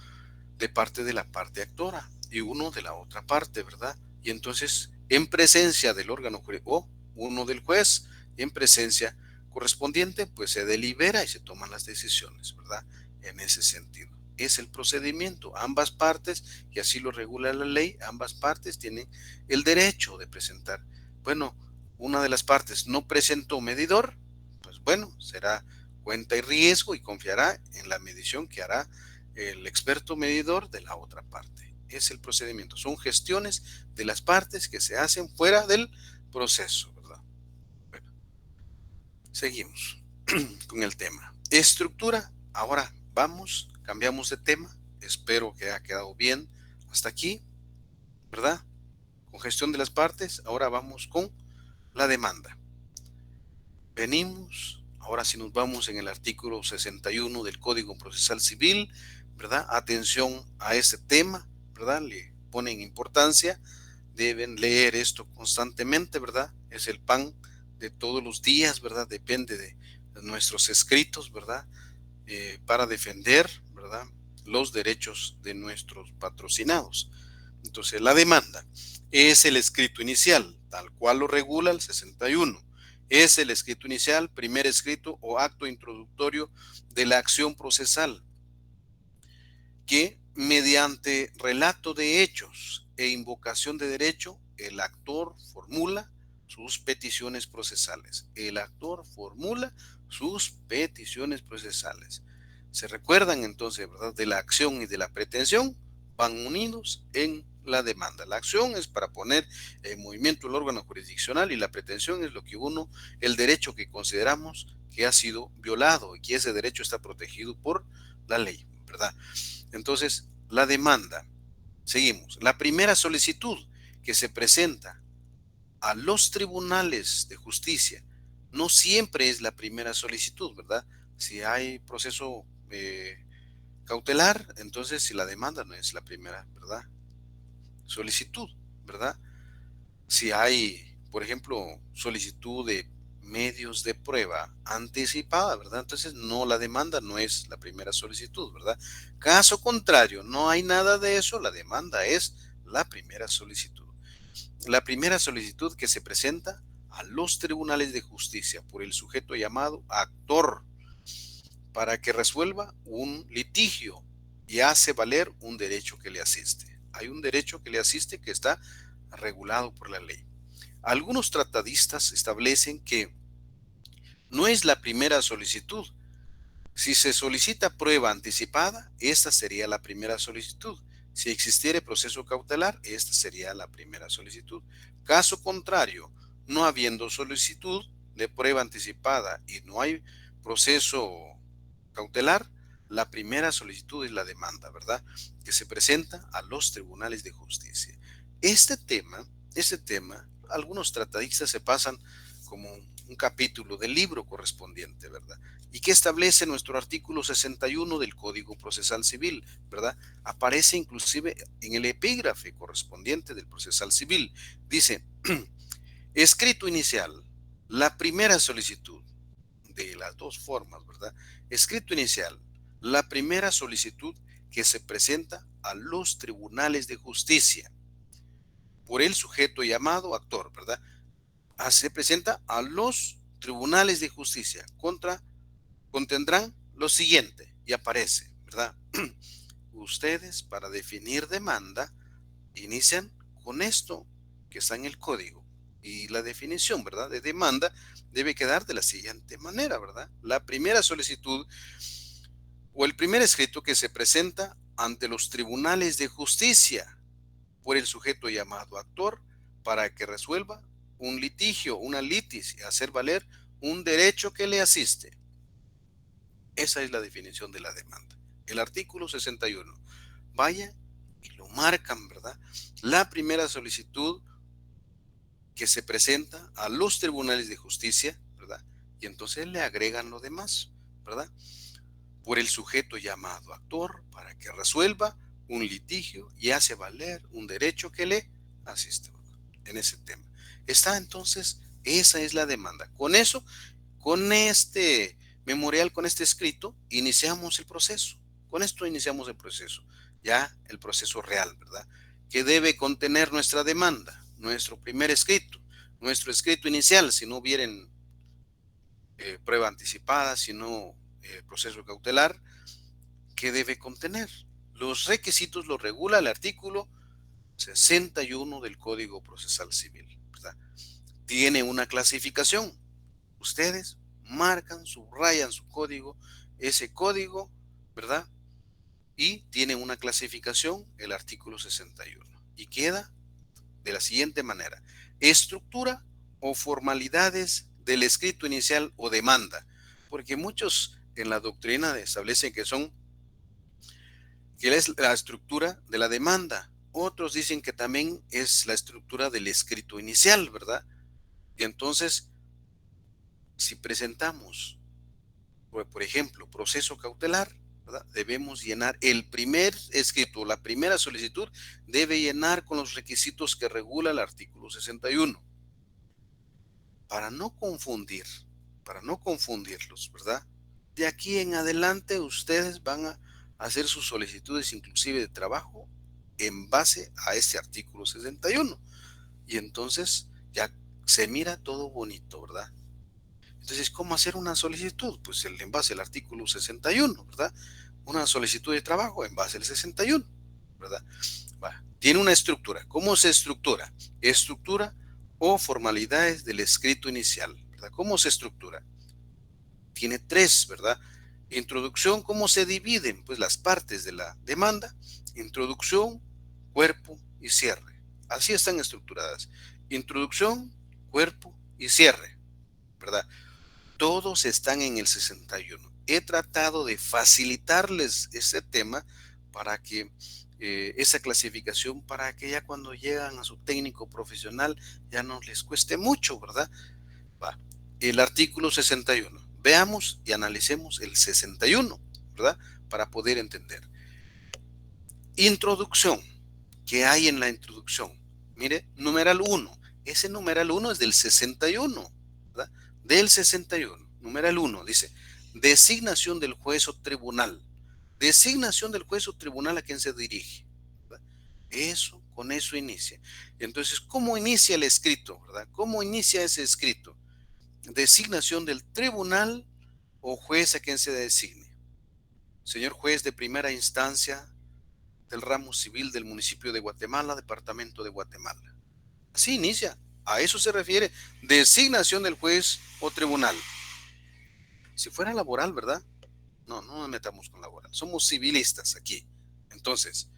de parte de la parte actora y uno de la otra parte, ¿verdad? Y entonces, en presencia del órgano jurídico o uno del juez, en presencia correspondiente, pues se delibera y se toman las decisiones, ¿verdad? En ese sentido. Es el procedimiento. Ambas partes, y así lo regula la ley, ambas partes tienen el derecho de presentar. Bueno, una de las partes no presentó medidor, pues bueno, será cuenta y riesgo y confiará en la medición que hará el experto medidor de la otra parte. Es el procedimiento. Son gestiones de las partes que se hacen fuera del proceso, ¿verdad? Bueno, seguimos con el tema. Estructura. Ahora vamos, cambiamos de tema. Espero que haya quedado bien hasta aquí, ¿verdad? Con gestión de las partes. Ahora vamos con la demanda. Venimos, ahora sí nos vamos en el artículo 61 del Código Procesal Civil, ¿verdad? Atención a este tema, ¿verdad? Le ponen importancia, deben leer esto constantemente, ¿verdad? Es el pan de todos los días, ¿verdad? Depende de nuestros escritos, ¿verdad? Para defender, ¿verdad? Los derechos de nuestros patrocinados. Entonces, la demanda es el escrito inicial, tal cual lo regula el 61. Es el escrito inicial, primer escrito o acto introductorio de la acción procesal, que mediante relato de hechos e invocación de derecho, el actor formula sus peticiones procesales. El actor formula sus peticiones procesales. ¿Se recuerdan entonces, verdad? De la acción y de la pretensión van unidos en la demanda. La acción es para poner en movimiento el órgano jurisdiccional y la pretensión es lo que el derecho que consideramos que ha sido violado y que ese derecho está protegido por la ley, ¿verdad? Entonces, la demanda, seguimos. La primera solicitud que se presenta a los tribunales de justicia no siempre es la primera solicitud, ¿verdad? Si hay proceso cautelar, entonces si la demanda no es la primera, ¿verdad? Solicitud, ¿verdad? Si hay, por ejemplo, solicitud de medios de prueba anticipada, ¿verdad? Entonces no, la demanda no es la primera solicitud, ¿verdad? Caso contrario, no hay nada de eso, la demanda es la primera solicitud. La primera solicitud que se presenta a los tribunales de justicia por el sujeto llamado actor para que resuelva un litigio y hace valer un derecho que le asiste. Hay un derecho que le asiste que está regulado por la ley. Algunos tratadistas establecen que no es la primera solicitud. Si se solicita prueba anticipada, esta sería la primera solicitud. Si existiere proceso cautelar, esta sería la primera solicitud. Caso contrario, no habiendo solicitud de prueba anticipada y no hay proceso cautelar, la primera solicitud es la demanda, ¿verdad? Que se presenta a los tribunales de justicia. Este tema, algunos tratadistas se pasan como un capítulo del libro correspondiente, ¿verdad? Y que establece nuestro artículo 61 del Código Procesal Civil, ¿verdad? Aparece inclusive en el epígrafe correspondiente del Procesal Civil. Dice, escrito inicial, la primera solicitud, de las dos formas, ¿verdad? Escrito inicial, la primera solicitud que se presenta a los tribunales de justicia por el sujeto llamado actor, ¿verdad? Se presenta a los tribunales de justicia contendrán lo siguiente y aparece, ¿verdad? Ustedes para definir demanda inician con esto que está en el código y la definición, ¿verdad? De demanda debe quedar de la siguiente manera, ¿verdad? La primera solicitud o el primer escrito que se presenta ante los tribunales de justicia por el sujeto llamado actor para que resuelva un litigio, una litis, y hacer valer un derecho que le asiste. Esa es la definición de la demanda. El artículo 61. Vaya y lo marcan, ¿verdad? La primera solicitud que se presenta a los tribunales de justicia, ¿verdad? Y entonces le agregan lo demás, ¿verdad? Por el sujeto llamado actor para que resuelva un litigio y hace valer un derecho que le asiste, ¿verdad? En ese tema. Está entonces, esa es la demanda. Con eso, Con este memorial, con este escrito, iniciamos el proceso. Con esto iniciamos el proceso, ya el proceso real, ¿verdad? Que debe contener nuestra demanda, nuestro primer escrito, nuestro escrito inicial, si no hubieren prueba anticipada, si no proceso cautelar, ¿qué debe contener? Los requisitos los regula el artículo 61 del Código Procesal Civil, ¿verdad? Tiene una clasificación. Ustedes marcan, subrayan su código, ese código, ¿verdad? Y tiene una clasificación, el artículo 61. Y queda de la siguiente manera: estructura o formalidades del escrito inicial o demanda. Porque muchos en la doctrina establecen que es la estructura de la demanda. Otros dicen que también es la estructura del escrito inicial, ¿verdad? Y entonces, si presentamos, por ejemplo, proceso cautelar, ¿verdad?, debemos llenar el primer escrito, la primera solicitud debe llenar con los requisitos que regula el artículo 61. Para no confundirlos, ¿verdad? De aquí en adelante ustedes van a hacer sus solicitudes inclusive de trabajo en base a este artículo 61. Y entonces ya se mira todo bonito, ¿verdad? Entonces, ¿cómo hacer una solicitud? Pues en base al artículo 61, ¿verdad? Una solicitud de trabajo en base al 61, ¿verdad? Tiene una estructura. ¿Cómo se estructura? Estructura o formalidades del escrito inicial, ¿verdad? ¿Cómo se estructura? Tiene 3, ¿verdad? Introducción. ¿Cómo se dividen? Pues las partes de la demanda: introducción, cuerpo y cierre. Así están estructuradas: introducción, cuerpo y cierre, ¿verdad? Todos están en el 61. He tratado de facilitarles ese tema para que esa clasificación, para que ya cuando llegan a su técnico profesional ya no les cueste mucho, ¿verdad? El artículo 61. Veamos y analicemos el 61, ¿verdad? Para poder entender. Introducción. ¿Qué hay en la introducción? Mire, numeral 1. Ese numeral 1 es del 61, ¿verdad? Del 61. Numeral 1 dice: designación del juez o tribunal. Designación del juez o tribunal a quien se dirige, ¿verdad? Con eso inicia. Entonces, ¿cómo inicia el escrito, verdad? ¿Cómo inicia ese escrito? Designación del tribunal o juez a quien se designe. Señor juez de primera instancia del ramo civil del municipio de Guatemala, departamento de Guatemala. Así inicia. A eso se refiere designación del juez o tribunal. Si fuera laboral, ¿verdad? No nos metamos con laboral. Somos civilistas aquí. Entonces,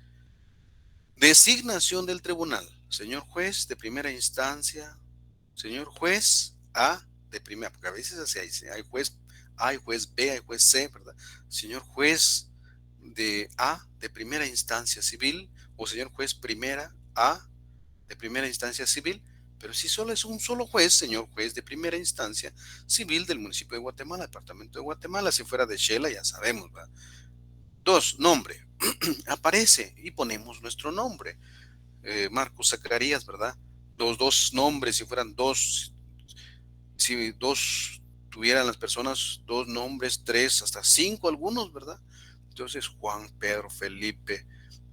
designación del tribunal. Señor juez de primera instancia, señor juez A de primera, porque a veces así hay juez A, hay juez B, hay juez C, ¿verdad? Señor juez de A de primera instancia civil, o señor juez primera A de primera instancia civil. Pero si solo es un solo juez, señor juez de primera instancia civil del municipio de Guatemala, departamento de Guatemala. Si fuera de Shela, ya sabemos, ¿verdad? 2, nombre. Aparece y ponemos nuestro nombre. Marcos Zacarías, ¿verdad? Los 2 nombres, si fueran 2, si 2 tuvieran las personas 2 nombres, 3, hasta 5 algunos, ¿verdad? Entonces Juan, Pedro, Felipe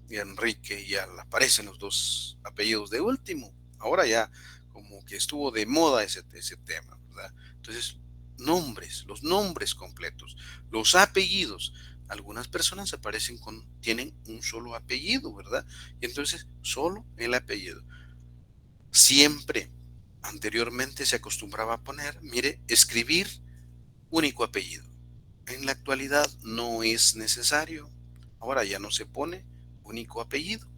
y Enrique, ya aparecen los 2 apellidos de último. Ahora ya como que estuvo de moda ese tema, ¿verdad? Entonces, nombres, los nombres completos, los apellidos. Algunas personas tienen un solo apellido, ¿verdad? Y entonces, solo el apellido. Siempre, anteriormente se acostumbraba a poner, mire, escribir único apellido. En la actualidad no es necesario. Ahora ya no se pone único apellido.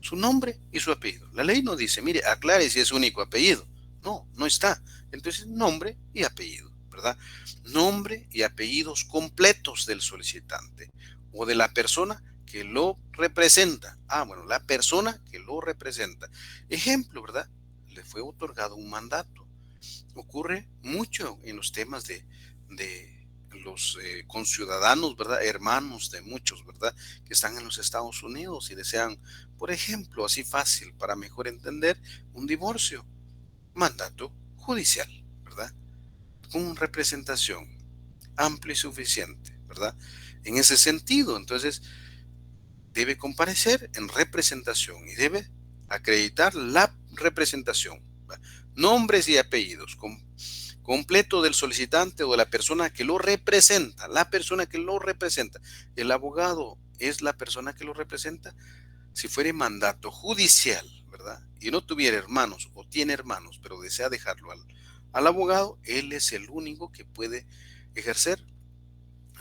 Su nombre y su apellido. La ley no dice, mire, aclare si es único apellido. No, no está. Entonces, nombre y apellido, ¿verdad? Nombre y apellidos completos del solicitante o de la persona que lo representa. La persona que lo representa. Ejemplo, ¿verdad? Le fue otorgado un mandato. Ocurre mucho en los temas de los conciudadanos, ¿verdad? Hermanos de muchos, ¿verdad? Que están en los Estados Unidos y desean, por ejemplo, así fácil, para mejor entender, un divorcio. Mandato judicial, ¿verdad? con representación amplia y suficiente, ¿verdad? En ese sentido, entonces, debe comparecer en representación y debe acreditar la representación, ¿verdad? Nombres y apellidos completo del solicitante o de la persona que lo representa, la persona que lo representa. El abogado es la persona que lo representa. Si fuere mandato judicial, ¿verdad? Y no tuviera hermanos o tiene hermanos, pero desea dejarlo al abogado, él es el único que puede ejercer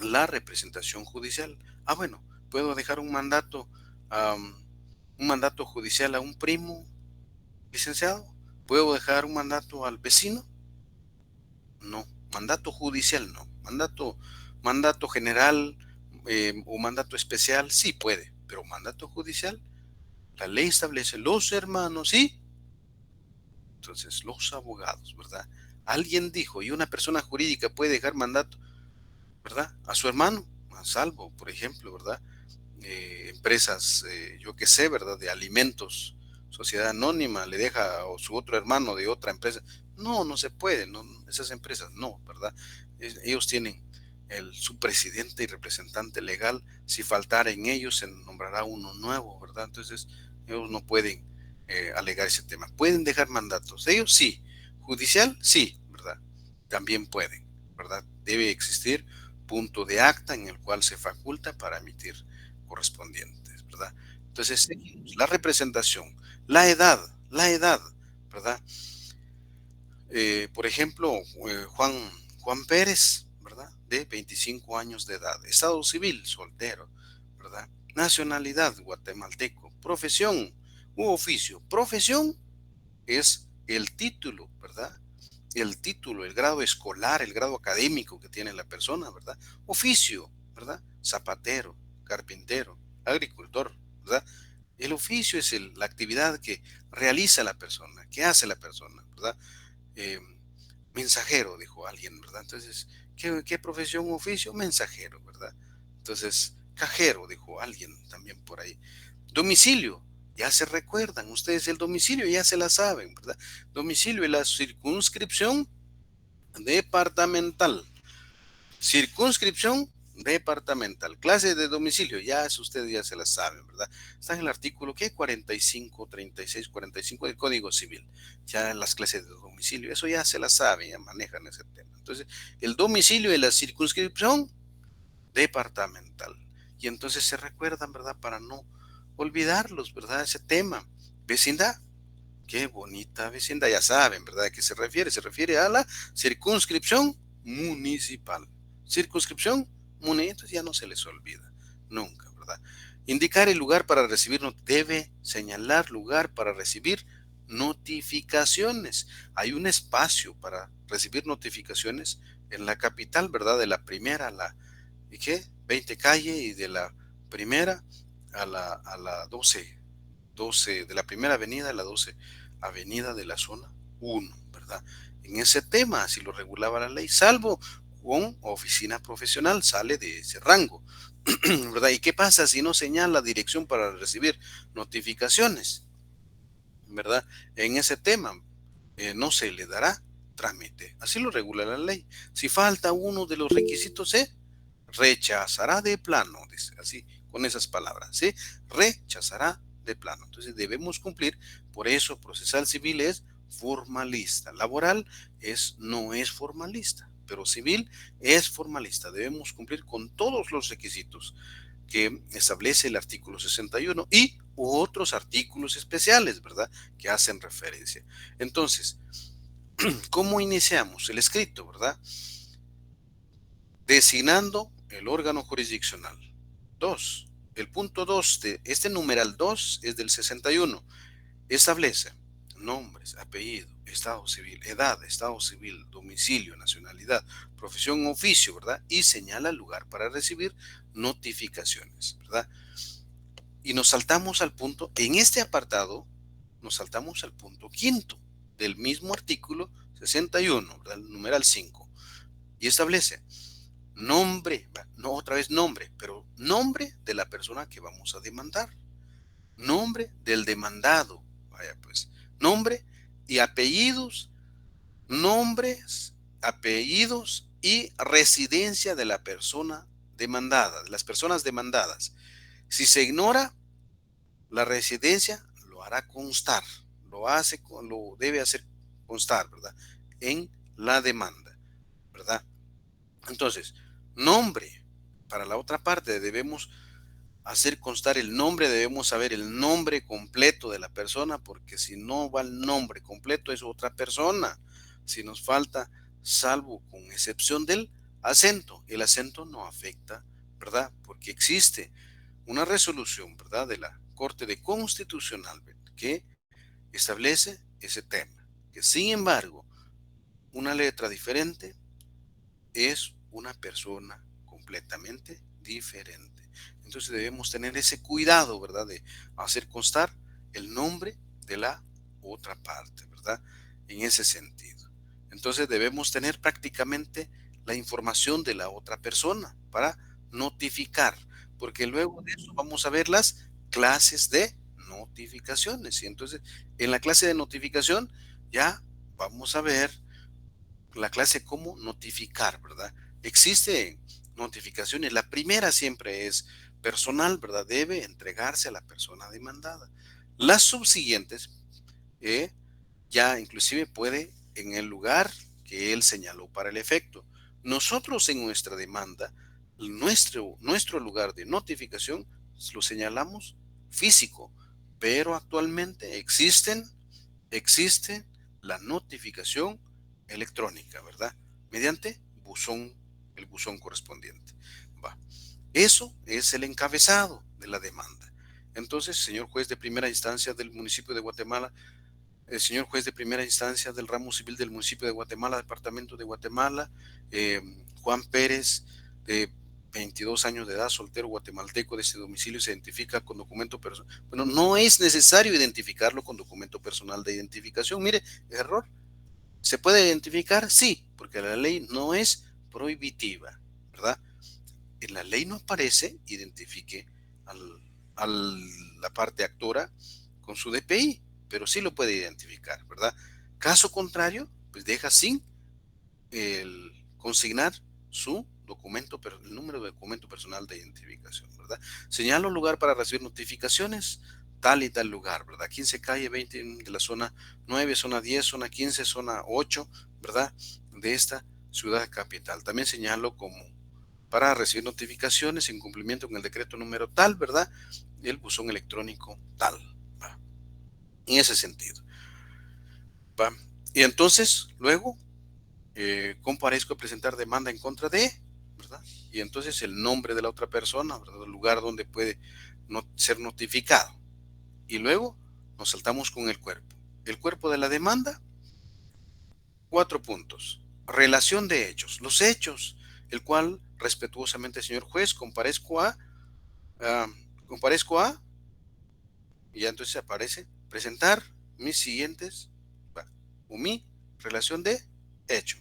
la representación judicial. Bueno, puedo dejar un mandato judicial a un primo, licenciado. ¿Puedo dejar un mandato al vecino? No, mandato judicial no. Mandato general o mandato especial sí puede, pero mandato judicial, la ley establece los hermanos y entonces los abogados, ¿verdad? Alguien dijo, y una persona jurídica puede dejar mandato, ¿verdad? A su hermano, a salvo, por ejemplo, ¿verdad? Empresas, yo qué sé, ¿verdad? De alimentos, sociedad anónima, le deja a su otro hermano de otra empresa. No, no se puede, no, esas empresas no, ¿verdad? Ellos tienen su presidente y representante legal. Si faltara en ellos, se nombrará uno nuevo, ¿verdad? Entonces, ellos no pueden alegar ese tema. ¿Pueden dejar mandatos? Ellos sí. ¿Judicial? Sí, ¿verdad? También pueden, ¿verdad? Debe existir punto de acta en el cual se faculta para emitir correspondientes, ¿verdad? Entonces, la representación, la edad, ¿verdad? Por ejemplo, Juan Pérez, ¿verdad? De 25 años de edad. Estado civil, soltero, ¿verdad? Nacionalidad, guatemalteco. Profesión u oficio. Profesión es el título, ¿verdad? El título, el grado escolar, el grado académico que tiene la persona, ¿verdad? Oficio, ¿verdad? Zapatero, carpintero, agricultor, ¿verdad? El oficio es la actividad que realiza la persona, que hace la persona, ¿verdad? Mensajero, dijo alguien, ¿verdad? Entonces, ¿qué profesión o oficio? Mensajero, ¿verdad? Entonces, cajero, dijo alguien también por ahí. Domicilio, ya se recuerdan, ustedes el domicilio ya se la saben, ¿verdad? Domicilio es la circunscripción departamental. Circunscripción departamental. Clase de domicilio, ya eso ustedes ya se la saben, ¿verdad? Está en el artículo, ¿qué? 45, 36, 45 del Código Civil. Ya en las clases de domicilio, eso ya se la saben, ya manejan ese tema. Entonces, el domicilio es la circunscripción departamental. Y entonces se recuerdan, ¿verdad? Para no olvidarlos, ¿verdad? Ese tema. Vecindad. Qué bonita vecindad, ya saben, ¿verdad? ¿A qué se refiere? Se refiere a la circunscripción municipal. Circunscripción municipal, entonces ya no se les olvida, nunca, ¿verdad? Indicar el lugar para recibir, debe señalar lugar para recibir notificaciones. Hay un espacio para recibir notificaciones en la capital, ¿verdad? De la primera a la, ¿y qué? 20 calle y de la primera a la 12, de la primera avenida a la 12 avenida de la zona 1, ¿verdad? En ese tema, así lo regulaba la ley, salvo con oficina profesional, sale de ese rango, ¿verdad? ¿Y qué pasa si no señala dirección para recibir notificaciones? ¿Verdad? En ese tema no se le dará trámite, así lo regula la ley. Si falta uno de los requisitos, se rechazará de plano, dice, así, con esas palabras, ¿sí? Rechazará de plano. Entonces debemos cumplir, por eso procesal civil es formalista, laboral no es formalista, pero civil es formalista. Debemos cumplir con todos los requisitos que establece el artículo 61 y otros artículos especiales, ¿verdad? Que hacen referencia. Entonces, ¿cómo iniciamos el escrito, verdad? Designando el órgano jurisdiccional. 2. El punto 2 de este numeral 2 es del 61. Establece nombres, apellido, estado civil, edad, estado civil, domicilio, nacionalidad, profesión, oficio, ¿verdad? Y señala el lugar para recibir notificaciones, ¿verdad? Y nos saltamos al punto, en este apartado, nos saltamos al punto 5 del mismo artículo 61, ¿verdad? El numeral 5. Y establece nombre, no otra vez nombre, pero nombre de la persona que vamos a demandar, nombre del demandado, vaya pues, nombre y apellidos, nombres apellidos y residencia de la persona demandada, de las personas demandadas. Si se ignora la residencia, lo hará constar, lo debe hacer constar, ¿verdad? En la demanda, ¿verdad? Entonces, nombre, para la otra parte debemos hacer constar el nombre, debemos saber el nombre completo de la persona, porque si no va el nombre completo es otra persona. Si nos falta, salvo con excepción del acento, el acento no afecta, ¿verdad? Porque existe una resolución, ¿verdad?, de la Corte de Constitucional que establece ese tema, que sin embargo, una letra diferente es una persona completamente diferente. Entonces debemos tener ese cuidado, ¿verdad?, de hacer constar el nombre de la otra parte, ¿verdad?, en ese sentido. Entonces debemos tener prácticamente la información de la otra persona para notificar, porque luego de eso vamos a ver las clases de notificaciones. Y entonces en la clase de notificación ya vamos a ver la clase cómo notificar, ¿verdad? Existen notificaciones. La primera siempre es personal, ¿verdad? Debe entregarse a la persona demandada. Las subsiguientes ya inclusive puede en el lugar que él señaló para el efecto. Nosotros en nuestra demanda, nuestro lugar de notificación lo señalamos físico, pero actualmente existe la notificación electrónica, ¿verdad? Mediante el buzón correspondiente. Va. Eso es el encabezado de la demanda. Entonces, señor juez de primera instancia del municipio de Guatemala, el señor juez de primera instancia del ramo civil del municipio de Guatemala, departamento de Guatemala, Juan Pérez, de 22 años de edad, soltero guatemalteco, de ese domicilio, se identifica con documento personal. Bueno, no es necesario identificarlo con documento personal de identificación. Mire, error. ¿Se puede identificar? Sí, porque la ley no es prohibitiva, ¿verdad? En la ley no aparece, identifique a la parte actora con su DPI, pero sí lo puede identificar, ¿verdad? Caso contrario, pues deja sin consignar su documento, el número de documento personal de identificación, ¿verdad? Señalo lugar para recibir notificaciones, tal y tal lugar, ¿verdad? 15 calle 20 de la zona 9, zona 10, zona 15, zona 8, ¿verdad? De esta ciudad capital. También señalo como para recibir notificaciones en cumplimiento con el decreto número tal, ¿verdad? El buzón electrónico tal, ¿va? En ese sentido, ¿va? Y entonces, luego, comparezco a presentar demanda en contra de, ¿verdad? Y entonces el nombre de la otra persona, ¿verdad?, el lugar donde puede ser notificado. Y luego nos saltamos con el cuerpo. El cuerpo de la demanda, 4 puntos. Relación de hechos. Los hechos, el cual respetuosamente, señor juez, comparezco a, y ya entonces aparece, presentar mis siguientes, o mi relación de hecho.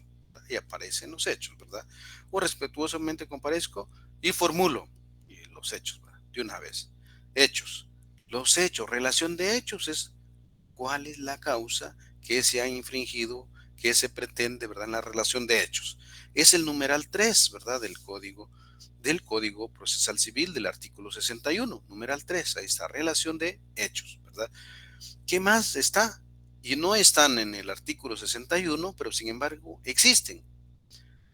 Y aparecen los hechos, ¿verdad? O respetuosamente comparezco y formulo los hechos, ¿verdad?, de una vez. Hechos. Los hechos, relación de hechos es cuál es la causa que se ha infringido, que se pretende, ¿verdad?, en la relación de hechos. Es el numeral 3, ¿verdad?, del Código Procesal Civil del artículo 61, numeral 3, ahí está, relación de hechos, ¿verdad? ¿Qué más está? Y no están en el artículo 61, pero sin embargo existen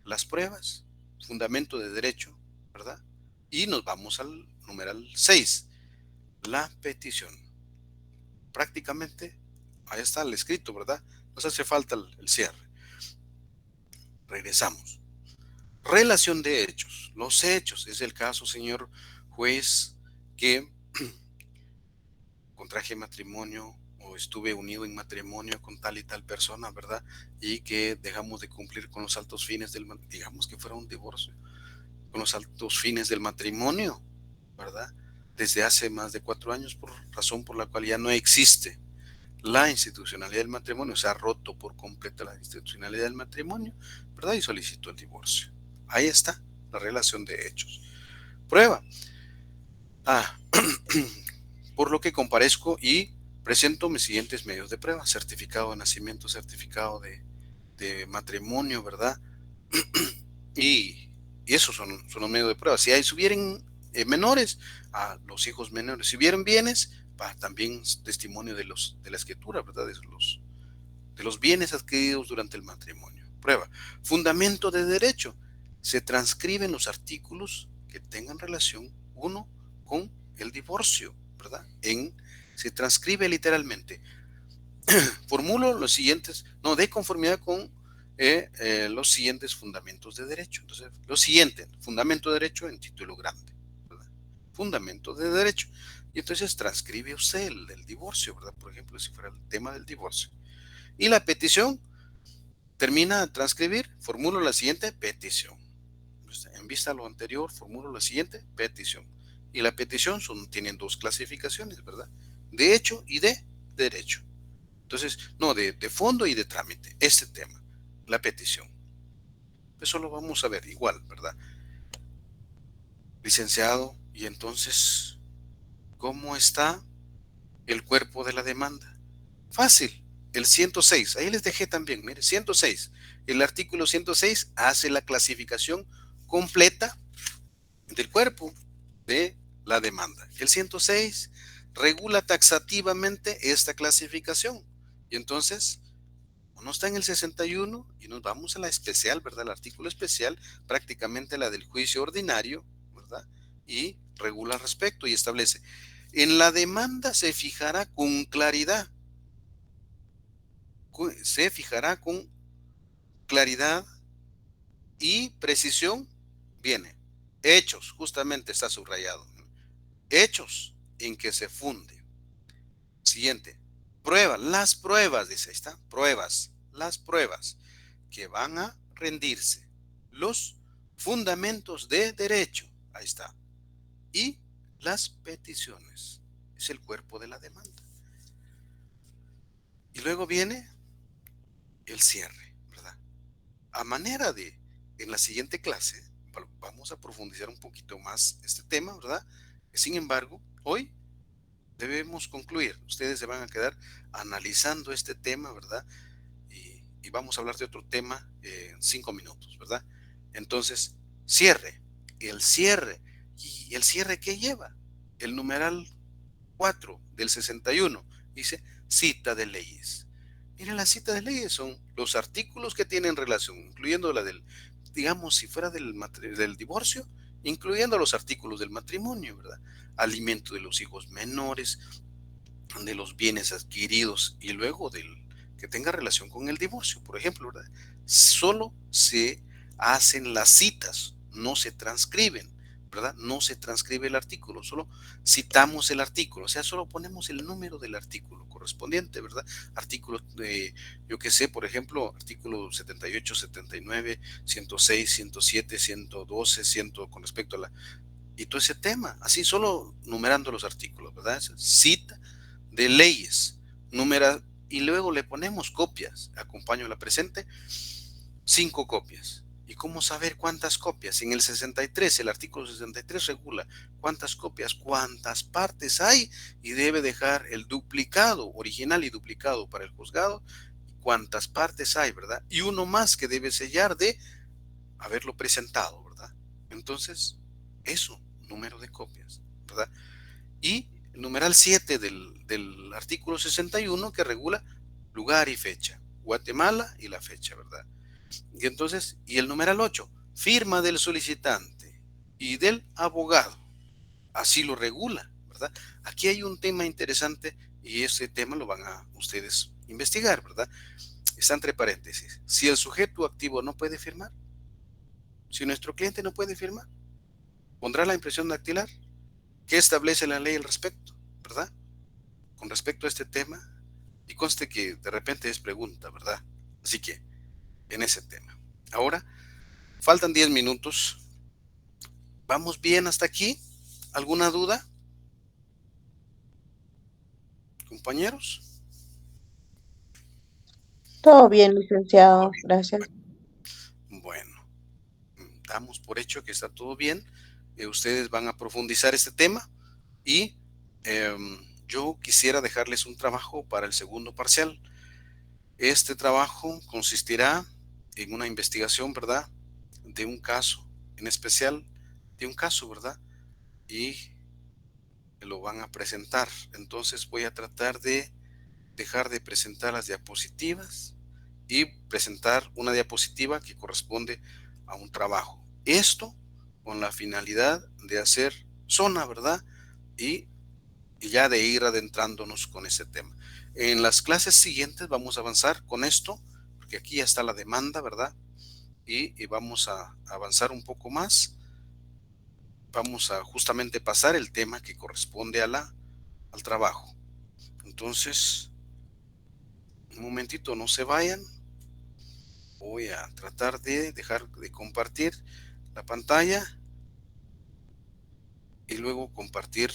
las pruebas, fundamento de derecho, ¿verdad? Y nos vamos al numeral 6, la petición. Prácticamente ahí está el escrito, ¿verdad? Nos hace falta el cierre. Regresamos. Relación de hechos. Los hechos es el caso, señor juez, que contraje matrimonio o estuve unido en matrimonio con tal y tal persona, ¿verdad? Y que dejamos de cumplir con los altos fines digamos que fuera un divorcio, con los altos fines del matrimonio, ¿verdad? Desde hace más de 4 años, por razón por la cual ya no existe la institucionalidad del matrimonio, se ha roto por completo la institucionalidad del matrimonio, ¿verdad? Y solicitó el divorcio. Ahí está la relación de hechos. Prueba. Por lo que comparezco y presento mis siguientes medios de prueba: certificado de nacimiento, certificado de de matrimonio, ¿verdad? y, y esos son los medios de prueba. Si hubieren menores, a los hijos menores. Si hubieran bienes, también testimonio de la escritura, ¿verdad? De los bienes adquiridos durante el matrimonio. Prueba. Fundamento de derecho. Se transcriben los artículos que tengan relación uno con el divorcio, ¿verdad? Se transcribe literalmente. Formulo los siguientes, de conformidad con los siguientes fundamentos de derecho. Entonces, lo siguiente, fundamento de derecho en título grande, ¿verdad? Fundamento de derecho. Y entonces transcribe usted el del divorcio, ¿verdad? Por ejemplo, si fuera el tema del divorcio. Y la petición, termina de transcribir, formulo la siguiente petición. En vista de lo anterior, formulo la siguiente petición. Y la petición tienen dos clasificaciones, ¿verdad? De hecho y de derecho. Entonces, de fondo y de trámite, este tema, la petición. Eso lo vamos a ver igual, ¿verdad? Licenciado, y entonces, ¿cómo está el cuerpo de la demanda? Fácil, el 106, ahí les dejé también, mire, 106. El artículo 106 hace la clasificación completa del cuerpo de la demanda. El 106 regula taxativamente esta clasificación. Y entonces, uno está en el 61 y nos vamos a la especial, ¿verdad? El artículo especial, prácticamente la del juicio ordinario, ¿verdad? Y regula al respecto y establece, en la demanda se fijará con claridad, y precisión, viene, hechos, justamente está subrayado, hechos en que se funde. Siguiente, las pruebas, dice, ahí está, las pruebas que van a rendirse, los fundamentos de derecho, ahí está, y las peticiones, es el cuerpo de la demanda. Y luego viene el cierre, ¿verdad? A manera de, en la siguiente clase, vamos a profundizar un poquito más este tema, ¿verdad? Sin embargo, hoy debemos concluir. Ustedes se van a quedar analizando este tema, ¿verdad? Y vamos a hablar de otro tema en 5 minutos, ¿verdad? Entonces, cierre. El cierre. ¿Y el cierre qué lleva? El numeral 4 del 61 dice cita de leyes. Miren, la cita de leyes son los artículos que tienen relación, incluyendo la del, digamos, si fuera del divorcio, incluyendo los artículos del matrimonio, ¿verdad? Alimento de los hijos menores, de los bienes adquiridos y luego del que tenga relación con el divorcio, por ejemplo, ¿verdad? Solo se hacen las citas, no se transcriben, ¿verdad? No se transcribe el artículo, solo citamos el artículo, o sea, solo ponemos el número del artículo correspondiente, ¿verdad? Artículo de, yo qué sé, por ejemplo, artículo 78, 79, 106, 107, 112, 100 con respecto a la... Y todo ese tema, así solo numerando los artículos, ¿verdad? Cita de leyes, y luego le ponemos copias, acompaño la presente, 5 copias. ¿Y cómo saber cuántas copias? En el 63, el artículo 63 regula cuántas copias, cuántas partes hay y debe dejar el duplicado, original y duplicado para el juzgado, cuántas partes hay, ¿verdad? Y uno más que debe sellar de haberlo presentado, ¿verdad? Entonces, eso, número de copias, ¿verdad? Y el numeral 7 del artículo 61 que regula lugar y fecha, Guatemala y la fecha, ¿verdad? Y entonces, y el numeral 8, firma del solicitante y del abogado, así lo regula, ¿verdad? Aquí hay un tema interesante y ese tema lo van a ustedes investigar, ¿verdad? Está entre paréntesis, si el sujeto activo no puede firmar, si nuestro cliente no puede firmar, pondrá la impresión dactilar. ¿Qué establece la ley al respecto, verdad? Con respecto a este tema, y conste que de repente es pregunta, ¿verdad? Así que, en ese tema. Ahora, faltan 10 minutos. ¿Vamos bien hasta aquí? ¿Alguna duda? ¿Compañeros? Todo bien, licenciado. Gracias. Bueno, damos por hecho que está todo bien. Ustedes van a profundizar este tema y yo quisiera dejarles un trabajo para el segundo parcial. Este trabajo consistirá en una investigación, ¿verdad? De un caso, en especial de un caso, ¿verdad? Y lo van a presentar. Entonces voy a tratar de dejar de presentar las diapositivas y presentar una diapositiva que corresponde a un trabajo. Esto con la finalidad de hacer zona, ¿verdad? Y ya de ir adentrándonos con ese tema. En las clases siguientes vamos a avanzar con esto, porque aquí ya está la demanda, ¿verdad? Y vamos a avanzar un poco más. Vamos a justamente pasar el tema que corresponde al trabajo. Entonces, un momentito, no se vayan. Voy a tratar de dejar de compartir la pantalla y luego compartir.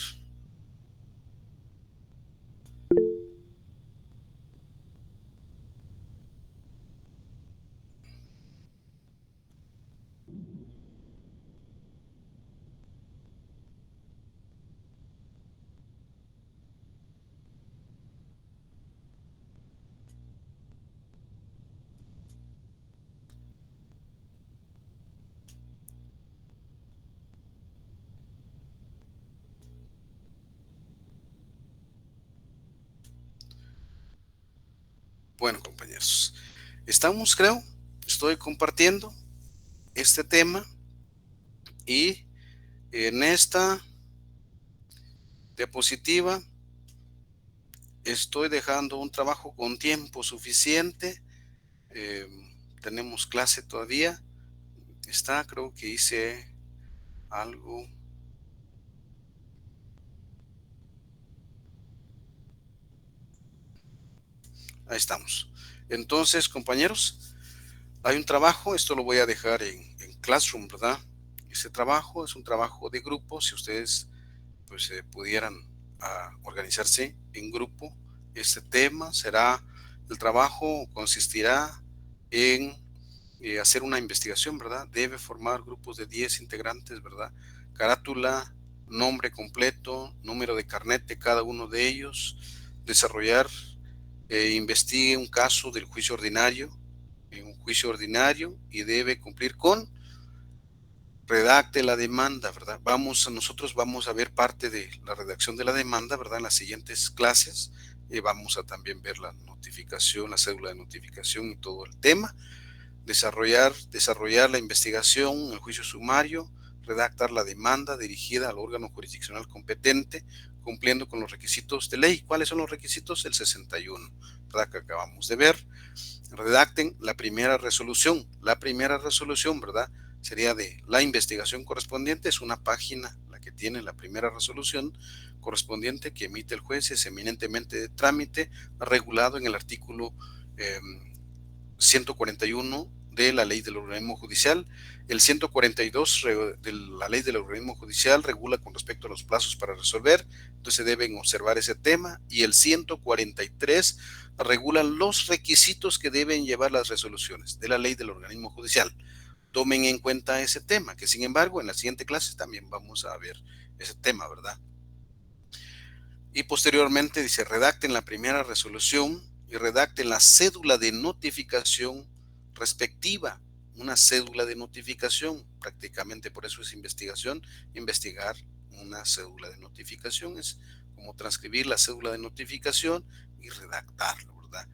Bueno, compañeros, estamos, creo, estoy compartiendo este tema y en esta diapositiva estoy dejando un trabajo con tiempo suficiente. Tenemos clase todavía. Creo que hice algo. Ahí estamos. Entonces, compañeros, hay un trabajo, esto lo voy a dejar en Classroom, ¿verdad? Ese trabajo es un trabajo de grupo, si ustedes pues pudieran organizarse en grupo. Este tema será, el trabajo consistirá en hacer una investigación, ¿verdad? Debe formar grupos de 10 integrantes, ¿verdad? Carátula, nombre completo, número de carnet de cada uno de ellos, desarrollar, investigue un caso del juicio ordinario, y debe cumplir con redacte la demanda, ¿verdad? Nosotros vamos a ver parte de la redacción de la demanda, ¿verdad? En las siguientes clases vamos a también ver la notificación, la cédula de notificación y todo el tema. Desarrollar la investigación, el juicio sumario, redactar la demanda dirigida al órgano jurisdiccional competente, cumpliendo con los requisitos de ley. ¿Cuáles son los requisitos? El 61, ¿verdad? Que acabamos de ver. Redacten la primera resolución. La primera resolución, ¿verdad? Sería de la investigación correspondiente, es una página la que tiene la primera resolución correspondiente que emite el juez, es eminentemente de trámite, regulado en el artículo 141 de la ley del organismo judicial. El 142 de la ley del organismo judicial regula con respecto a los plazos para resolver, entonces deben observar ese tema, y el 143 regula los requisitos que deben llevar las resoluciones de la ley del organismo judicial. Tomen en cuenta ese tema, que sin embargo en la siguiente clase también vamos a ver ese tema, ¿verdad? Y posteriormente dice, redacten la primera resolución y redacten la cédula de notificación respectiva. Una cédula de notificación, prácticamente por eso es investigación. Investigar una cédula de notificación es como transcribir la cédula de notificación y redactarlo, ¿verdad?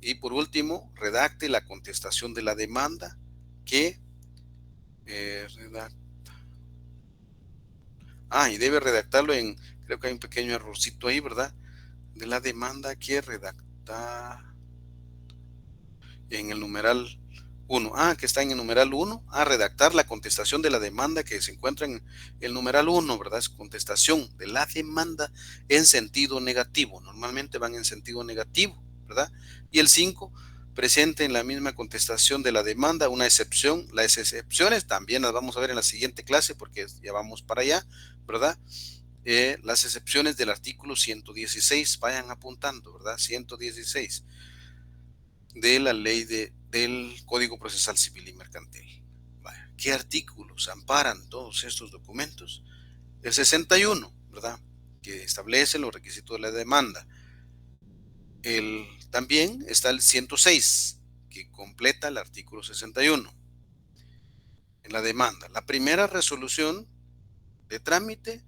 Y por último, redacte la contestación de la demanda que redacta. Y debe redactarlo en, creo que hay un pequeño errorcito ahí, ¿verdad? De la demanda que redacta en el numeral 1. Que está en el numeral 1. Redactar la contestación de la demanda que se encuentra en el numeral 1, ¿verdad? Es contestación de la demanda en sentido negativo. Normalmente van en sentido negativo, ¿verdad? Y el 5, presente en la misma contestación de la demanda una excepción. Las excepciones también las vamos a ver en la siguiente clase porque ya vamos para allá, ¿verdad? Las excepciones del artículo 116, vayan apuntando, ¿verdad? 116 de la ley del Código Procesal Civil y Mercantil. ¿Qué artículos amparan todos estos documentos? El 61, ¿verdad? Que establece los requisitos de la demanda. También está el 106, que completa el artículo 61 en la demanda. La primera resolución de trámite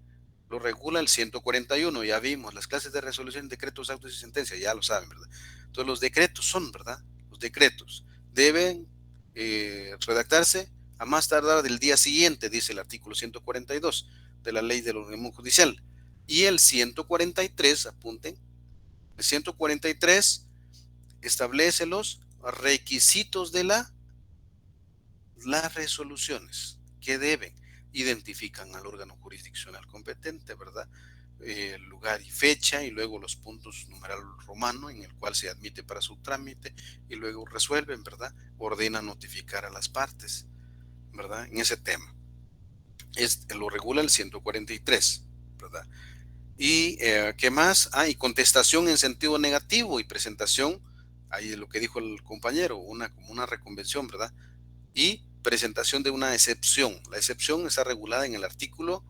lo regula el 141, ya vimos, las clases de resolución, decretos, autos y sentencias, ya lo saben, ¿verdad? Entonces los decretos son, ¿verdad? Los decretos deben redactarse a más tardar del día siguiente, dice el artículo 142 de la ley del organismo judicial. Y el 143, apunten, el 143 establece los requisitos de las resoluciones que deben, identifican al órgano jurisdiccional competente, ¿verdad? Lugar y fecha, y luego los puntos numeral romano en el cual se admite para su trámite, y luego resuelven, ¿verdad? Ordena notificar a las partes, ¿verdad? En ese tema. Lo regula el 143, ¿verdad? Y ¿qué más? Y contestación en sentido negativo y presentación, ahí es lo que dijo el compañero, como una reconvención, ¿verdad? Y presentación de una excepción. La excepción está regulada en el artículo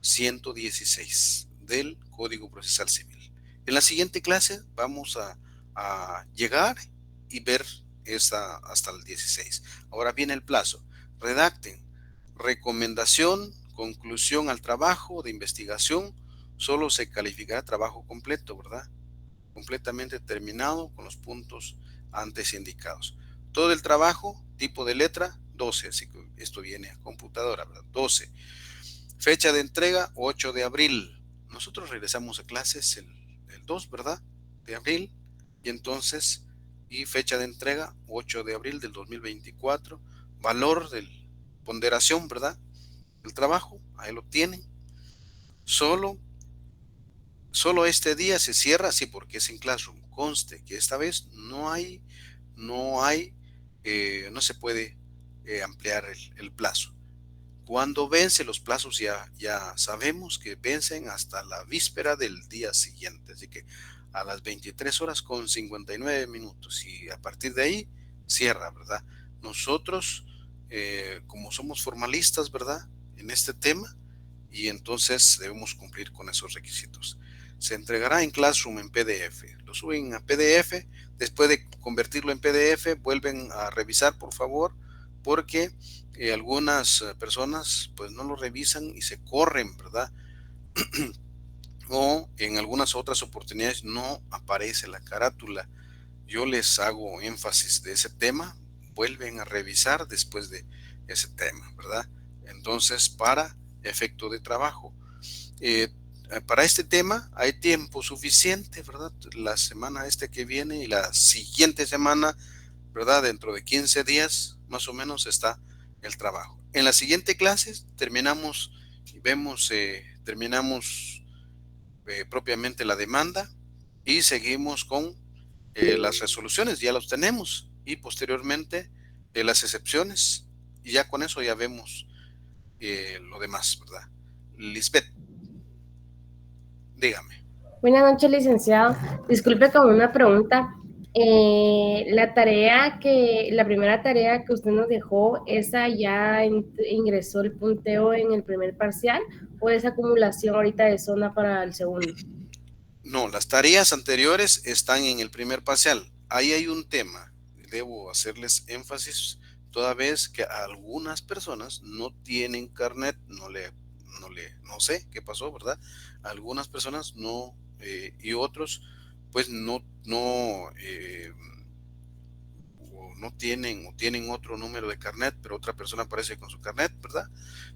116 del Código Procesal Civil. En la siguiente clase vamos a llegar y ver hasta el 16. Ahora viene el plazo. Redacten recomendación, conclusión al trabajo de investigación. Solo se calificará trabajo completo, ¿verdad? Completamente terminado con los puntos antes indicados. Todo el trabajo, tipo de letra, 12, así que esto viene a computadora, ¿verdad? 12. Fecha de entrega, 8 de abril. Nosotros regresamos a clases el 2, ¿verdad? De abril. Y entonces, fecha de entrega, 8 de abril del 2024. Valor de ponderación, ¿verdad? El trabajo, ahí lo tienen. Solo este día se cierra, sí, porque es en Classroom. Conste que esta vez no se puede ampliar el plazo. Cuando vence los plazos ya sabemos que vencen hasta la víspera del día siguiente, así que a las 23 horas con 59 minutos y a partir de ahí cierra, ¿verdad? Nosotros como somos formalistas, ¿verdad? En este tema, y entonces debemos cumplir con esos requisitos. Se entregará en Classroom en PDF, lo suben a PDF, después de convertirlo en PDF vuelven a revisar, por favor, porque algunas personas pues no lo revisan y se corren, ¿verdad? O en algunas otras oportunidades no aparece la carátula. Yo les hago énfasis de ese tema, vuelven a revisar después de ese tema, ¿verdad? Entonces, para efecto de trabajo, para este tema hay tiempo suficiente, ¿verdad? La semana que viene y la siguiente semana, ¿verdad? Dentro de 15 días más o menos está el trabajo. En la siguiente clase terminamos propiamente la demanda y seguimos con las resoluciones, ya las tenemos, y posteriormente las excepciones, y ya con eso ya vemos lo demás, ¿verdad? Lisbeth, dígame. Buenas noches, licenciado. Disculpe con una pregunta. La primera tarea que usted nos dejó, ¿esa ya ingresó el punteo en el primer parcial o es acumulación ahorita de zona para el segundo? No, las tareas anteriores están en el primer parcial. Ahí hay un tema, debo hacerles énfasis, toda vez que algunas personas no tienen carnet, no sé qué pasó, ¿verdad? Algunas personas no, y otros pues no tienen o tienen otro número de carnet, pero otra persona aparece con su carnet, ¿verdad?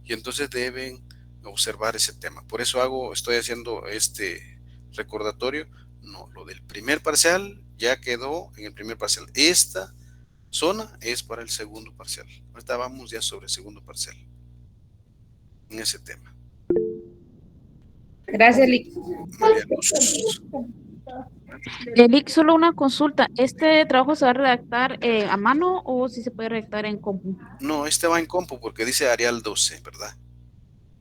Y entonces deben observar ese tema. Por eso estoy haciendo este recordatorio. No, lo del primer parcial ya quedó en el primer parcial. Esta zona es para el segundo parcial. Ahorita vamos ya sobre el segundo parcial en ese tema. Gracias, Lic. María Luz. Lic, solo una consulta. ¿Este trabajo se va a redactar a mano o si se puede redactar en compu? No, este va en compu porque dice Arial 12, ¿verdad?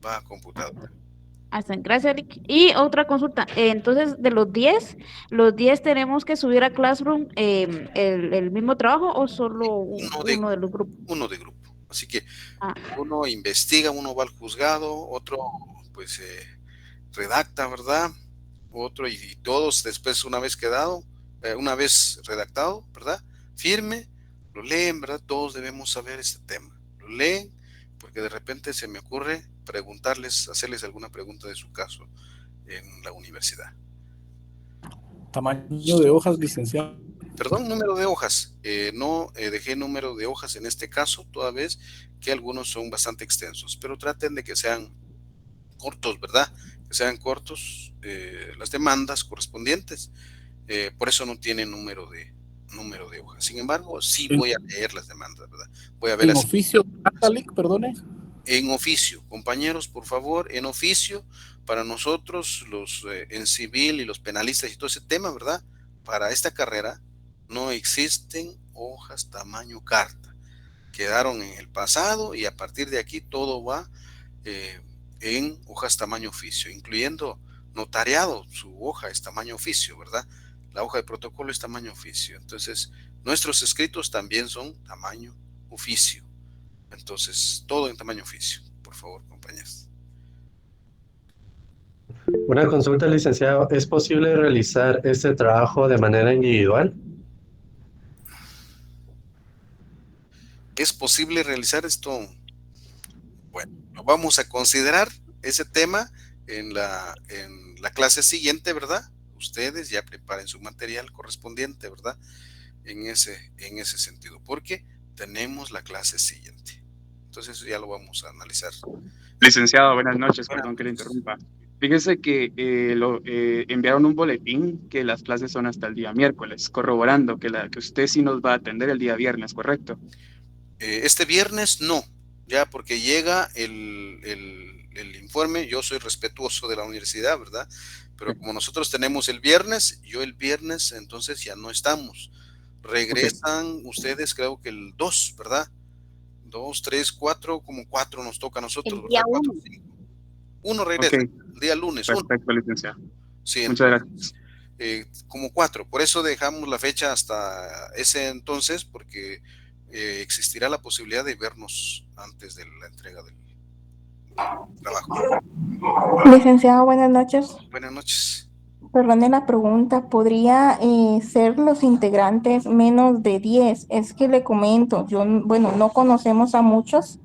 Va a computadora. Gracias, Lic. Y otra consulta. Entonces, de los 10 tenemos que subir a Classroom el mismo trabajo o solo uno de los grupos? Uno de grupo. Así que uno investiga, uno va al juzgado, otro pues redacta, ¿verdad? Otro y todos después, una vez quedado, una vez redactado, ¿verdad? Firme, lo leen, ¿verdad? Todos debemos saber este tema. Lo leen, porque de repente se me ocurre preguntarles, hacerles alguna pregunta de su caso en la universidad. Tamaño de hojas, licenciado. Perdón, número de hojas. No dejé número de hojas en este caso, toda vez que algunos son bastante extensos, pero traten de que sean cortos, ¿verdad? Que sean cortos las demandas correspondientes. Por eso no tiene número de hojas. Sin embargo, sí voy a leer las demandas, ¿verdad? Voy a ver ¿En oficio, perdone? En oficio, compañeros, por favor, en oficio, para nosotros, los en civil y los penalistas y todo ese tema, ¿verdad? Para esta carrera no existen hojas tamaño carta. Quedaron en el pasado y a partir de aquí todo va en hojas tamaño oficio, incluyendo notariado, su hoja es tamaño oficio, ¿verdad? La hoja de protocolo es tamaño oficio. Entonces, nuestros escritos también son tamaño oficio. Entonces, todo en tamaño oficio, por favor, compañeros. Una consulta, licenciado. ¿Es posible realizar este trabajo de manera individual? ¿Es posible realizar esto? Bueno, lo vamos a considerar ese tema en la clase siguiente, ¿verdad? Ustedes ya preparen su material correspondiente, ¿verdad? En ese sentido, porque tenemos la clase siguiente. Entonces ya lo vamos a analizar. Licenciado, buenas noches, perdón que le interrumpa. Fíjese que enviaron un boletín que las clases son hasta el día miércoles, corroborando que usted sí nos va a atender el día viernes, ¿correcto? Este viernes no, ya porque llega el informe. Yo soy respetuoso de la universidad, ¿verdad? Pero como nosotros tenemos el viernes, yo el viernes entonces ya no estamos. Regresan ustedes, creo que el 2, ¿verdad? 2, 3, 4, como 4 nos toca a nosotros. El día 1. 1 regresa, el día lunes. Perfecto, licenciado. Sí, muchas gracias. Como 4, por eso dejamos la fecha hasta ese entonces, porque existirá la posibilidad de vernos antes de la entrega del trabajo. Licenciado, buenas noches. Buenas noches. Perdone la pregunta, ¿podría ser los integrantes menos de 10? Es que le comento, no conocemos a muchos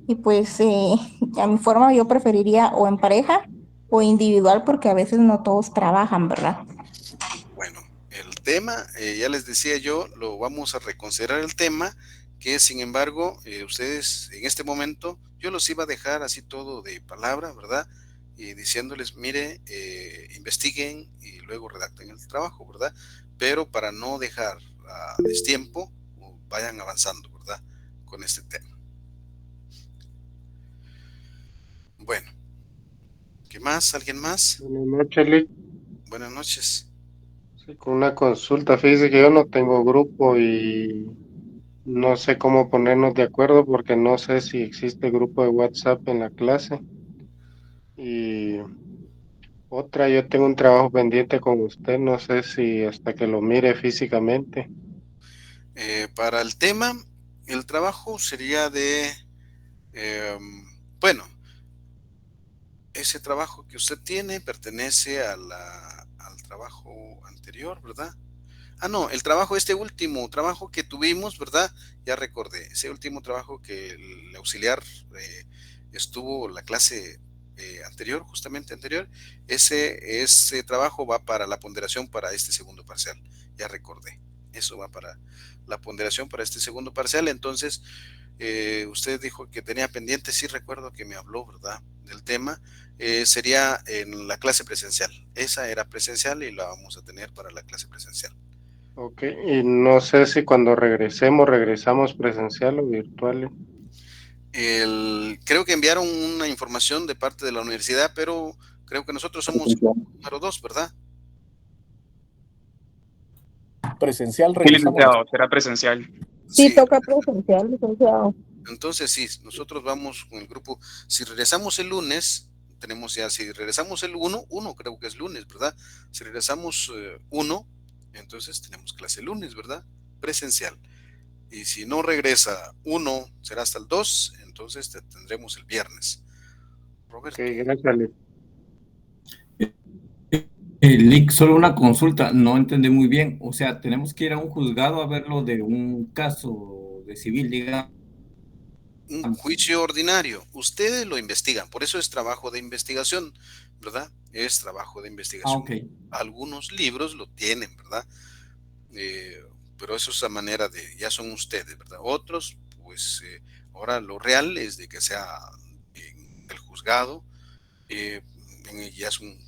y pues a mi forma yo preferiría o en pareja o individual porque a veces no todos trabajan, ¿verdad? Bueno, el tema, ya les decía yo, lo vamos a reconsiderar el tema, que sin embargo, ustedes en este momento, yo los iba a dejar así todo de palabra, ¿verdad? Y diciéndoles, mire, investiguen y luego redacten el trabajo, ¿verdad? Pero para no dejar a destiempo, vayan avanzando, ¿verdad? Con este tema. Bueno, ¿qué más? ¿Alguien más? Buenas noches, Lic. Buenas noches. Sí, con una consulta, fíjese que yo no tengo grupo y no sé cómo ponernos de acuerdo porque no sé si existe grupo de WhatsApp en la clase. Y otra, yo tengo un trabajo pendiente con usted, no sé si hasta que lo mire físicamente. Para el tema, el trabajo sería de, bueno, ese trabajo que usted tiene pertenece al trabajo anterior, ¿verdad? Ah, no, el trabajo, este último trabajo que tuvimos, ¿verdad? Ya recordé, ese último trabajo que el auxiliar estuvo la clase anterior, justamente anterior, ese trabajo va para la ponderación para este segundo parcial, ya recordé, eso va para la ponderación para este segundo parcial. Entonces, usted dijo que tenía pendiente, sí recuerdo que me habló, ¿verdad? Del tema, sería en la clase presencial, esa era presencial y la vamos a tener para la clase presencial. Ok, y no sé si cuando regresamos presencial o virtual. Creo que enviaron una información de parte de la universidad, pero creo que nosotros somos número 2, ¿verdad? Presencial, sí, licenciado, será presencial. Sí, toca presencial, licenciado. Entonces sí, nosotros vamos con el grupo. Si regresamos el lunes, tenemos ya, si regresamos el 1, creo que es lunes, ¿verdad? Si regresamos 1, entonces tenemos clase el lunes, ¿verdad? Presencial. Y si no regresa 1, será hasta el 2, entonces tendremos el viernes. Roberto. Ok, gracias. Lick, solo una consulta, no entendí muy bien. O sea, tenemos que ir a un juzgado a verlo de un caso de civil, digamos. Un juicio ordinario. Ustedes lo investigan, por eso es trabajo de investigación, ¿verdad? Es trabajo de investigación. ok. Algunos libros lo tienen, ¿verdad? Pero eso es la manera de, ya son ustedes, ¿verdad? Otros, pues ahora lo real es de que sea en el juzgado, ya es un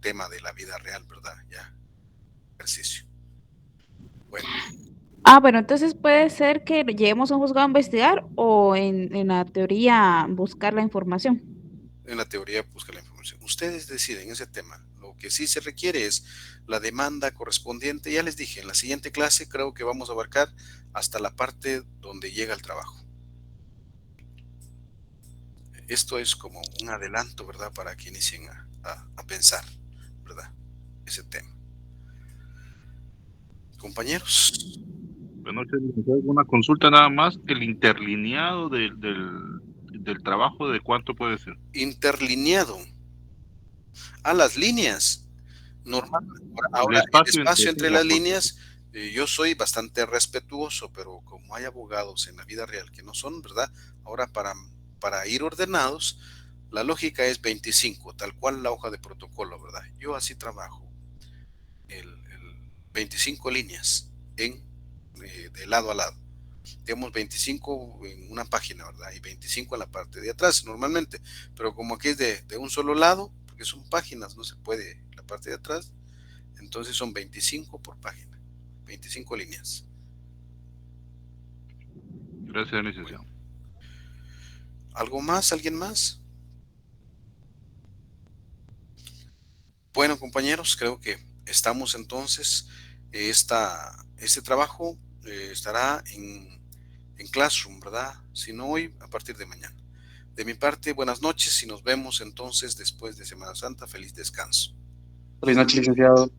tema de la vida real, ¿verdad? Ya, ejercicio. Bueno. Bueno, entonces puede ser que lleguemos a un juzgado a investigar o en la teoría buscar la información. En la teoría busca la información. Ustedes deciden ese tema. Lo que sí se requiere es la demanda correspondiente. Ya les dije, en la siguiente clase creo que vamos a abarcar hasta la parte donde llega el trabajo. Esto es como un adelanto, ¿verdad? Para que inicien a pensar, ¿verdad? Ese tema. Compañeros. Buenas noches, licenciado. Una consulta nada más. El interlineado del trabajo, ¿de cuánto puede ser? Interlineado. A las líneas. Normal. Ahora, el espacio entre las líneas, yo soy bastante respetuoso, pero como hay abogados en la vida real que no son, ¿verdad? Ahora para ir ordenados, la lógica es 25, tal cual la hoja de protocolo, ¿verdad? Yo así trabajo. El 25 líneas de lado a lado. Tenemos 25 en una página, ¿verdad? Y 25 en la parte de atrás normalmente, pero como aquí es de un solo lado, porque son páginas, no se puede la parte de atrás, entonces son 25 por página, 25 líneas. Gracias, licenciado. ¿Algo más? ¿Alguien más? Bueno, compañeros, creo que estamos entonces, este trabajo estará en Classroom, ¿verdad? Si no hoy, a partir de mañana. De mi parte, buenas noches y nos vemos entonces después de Semana Santa. Feliz descanso. Feliz noche, licenciado.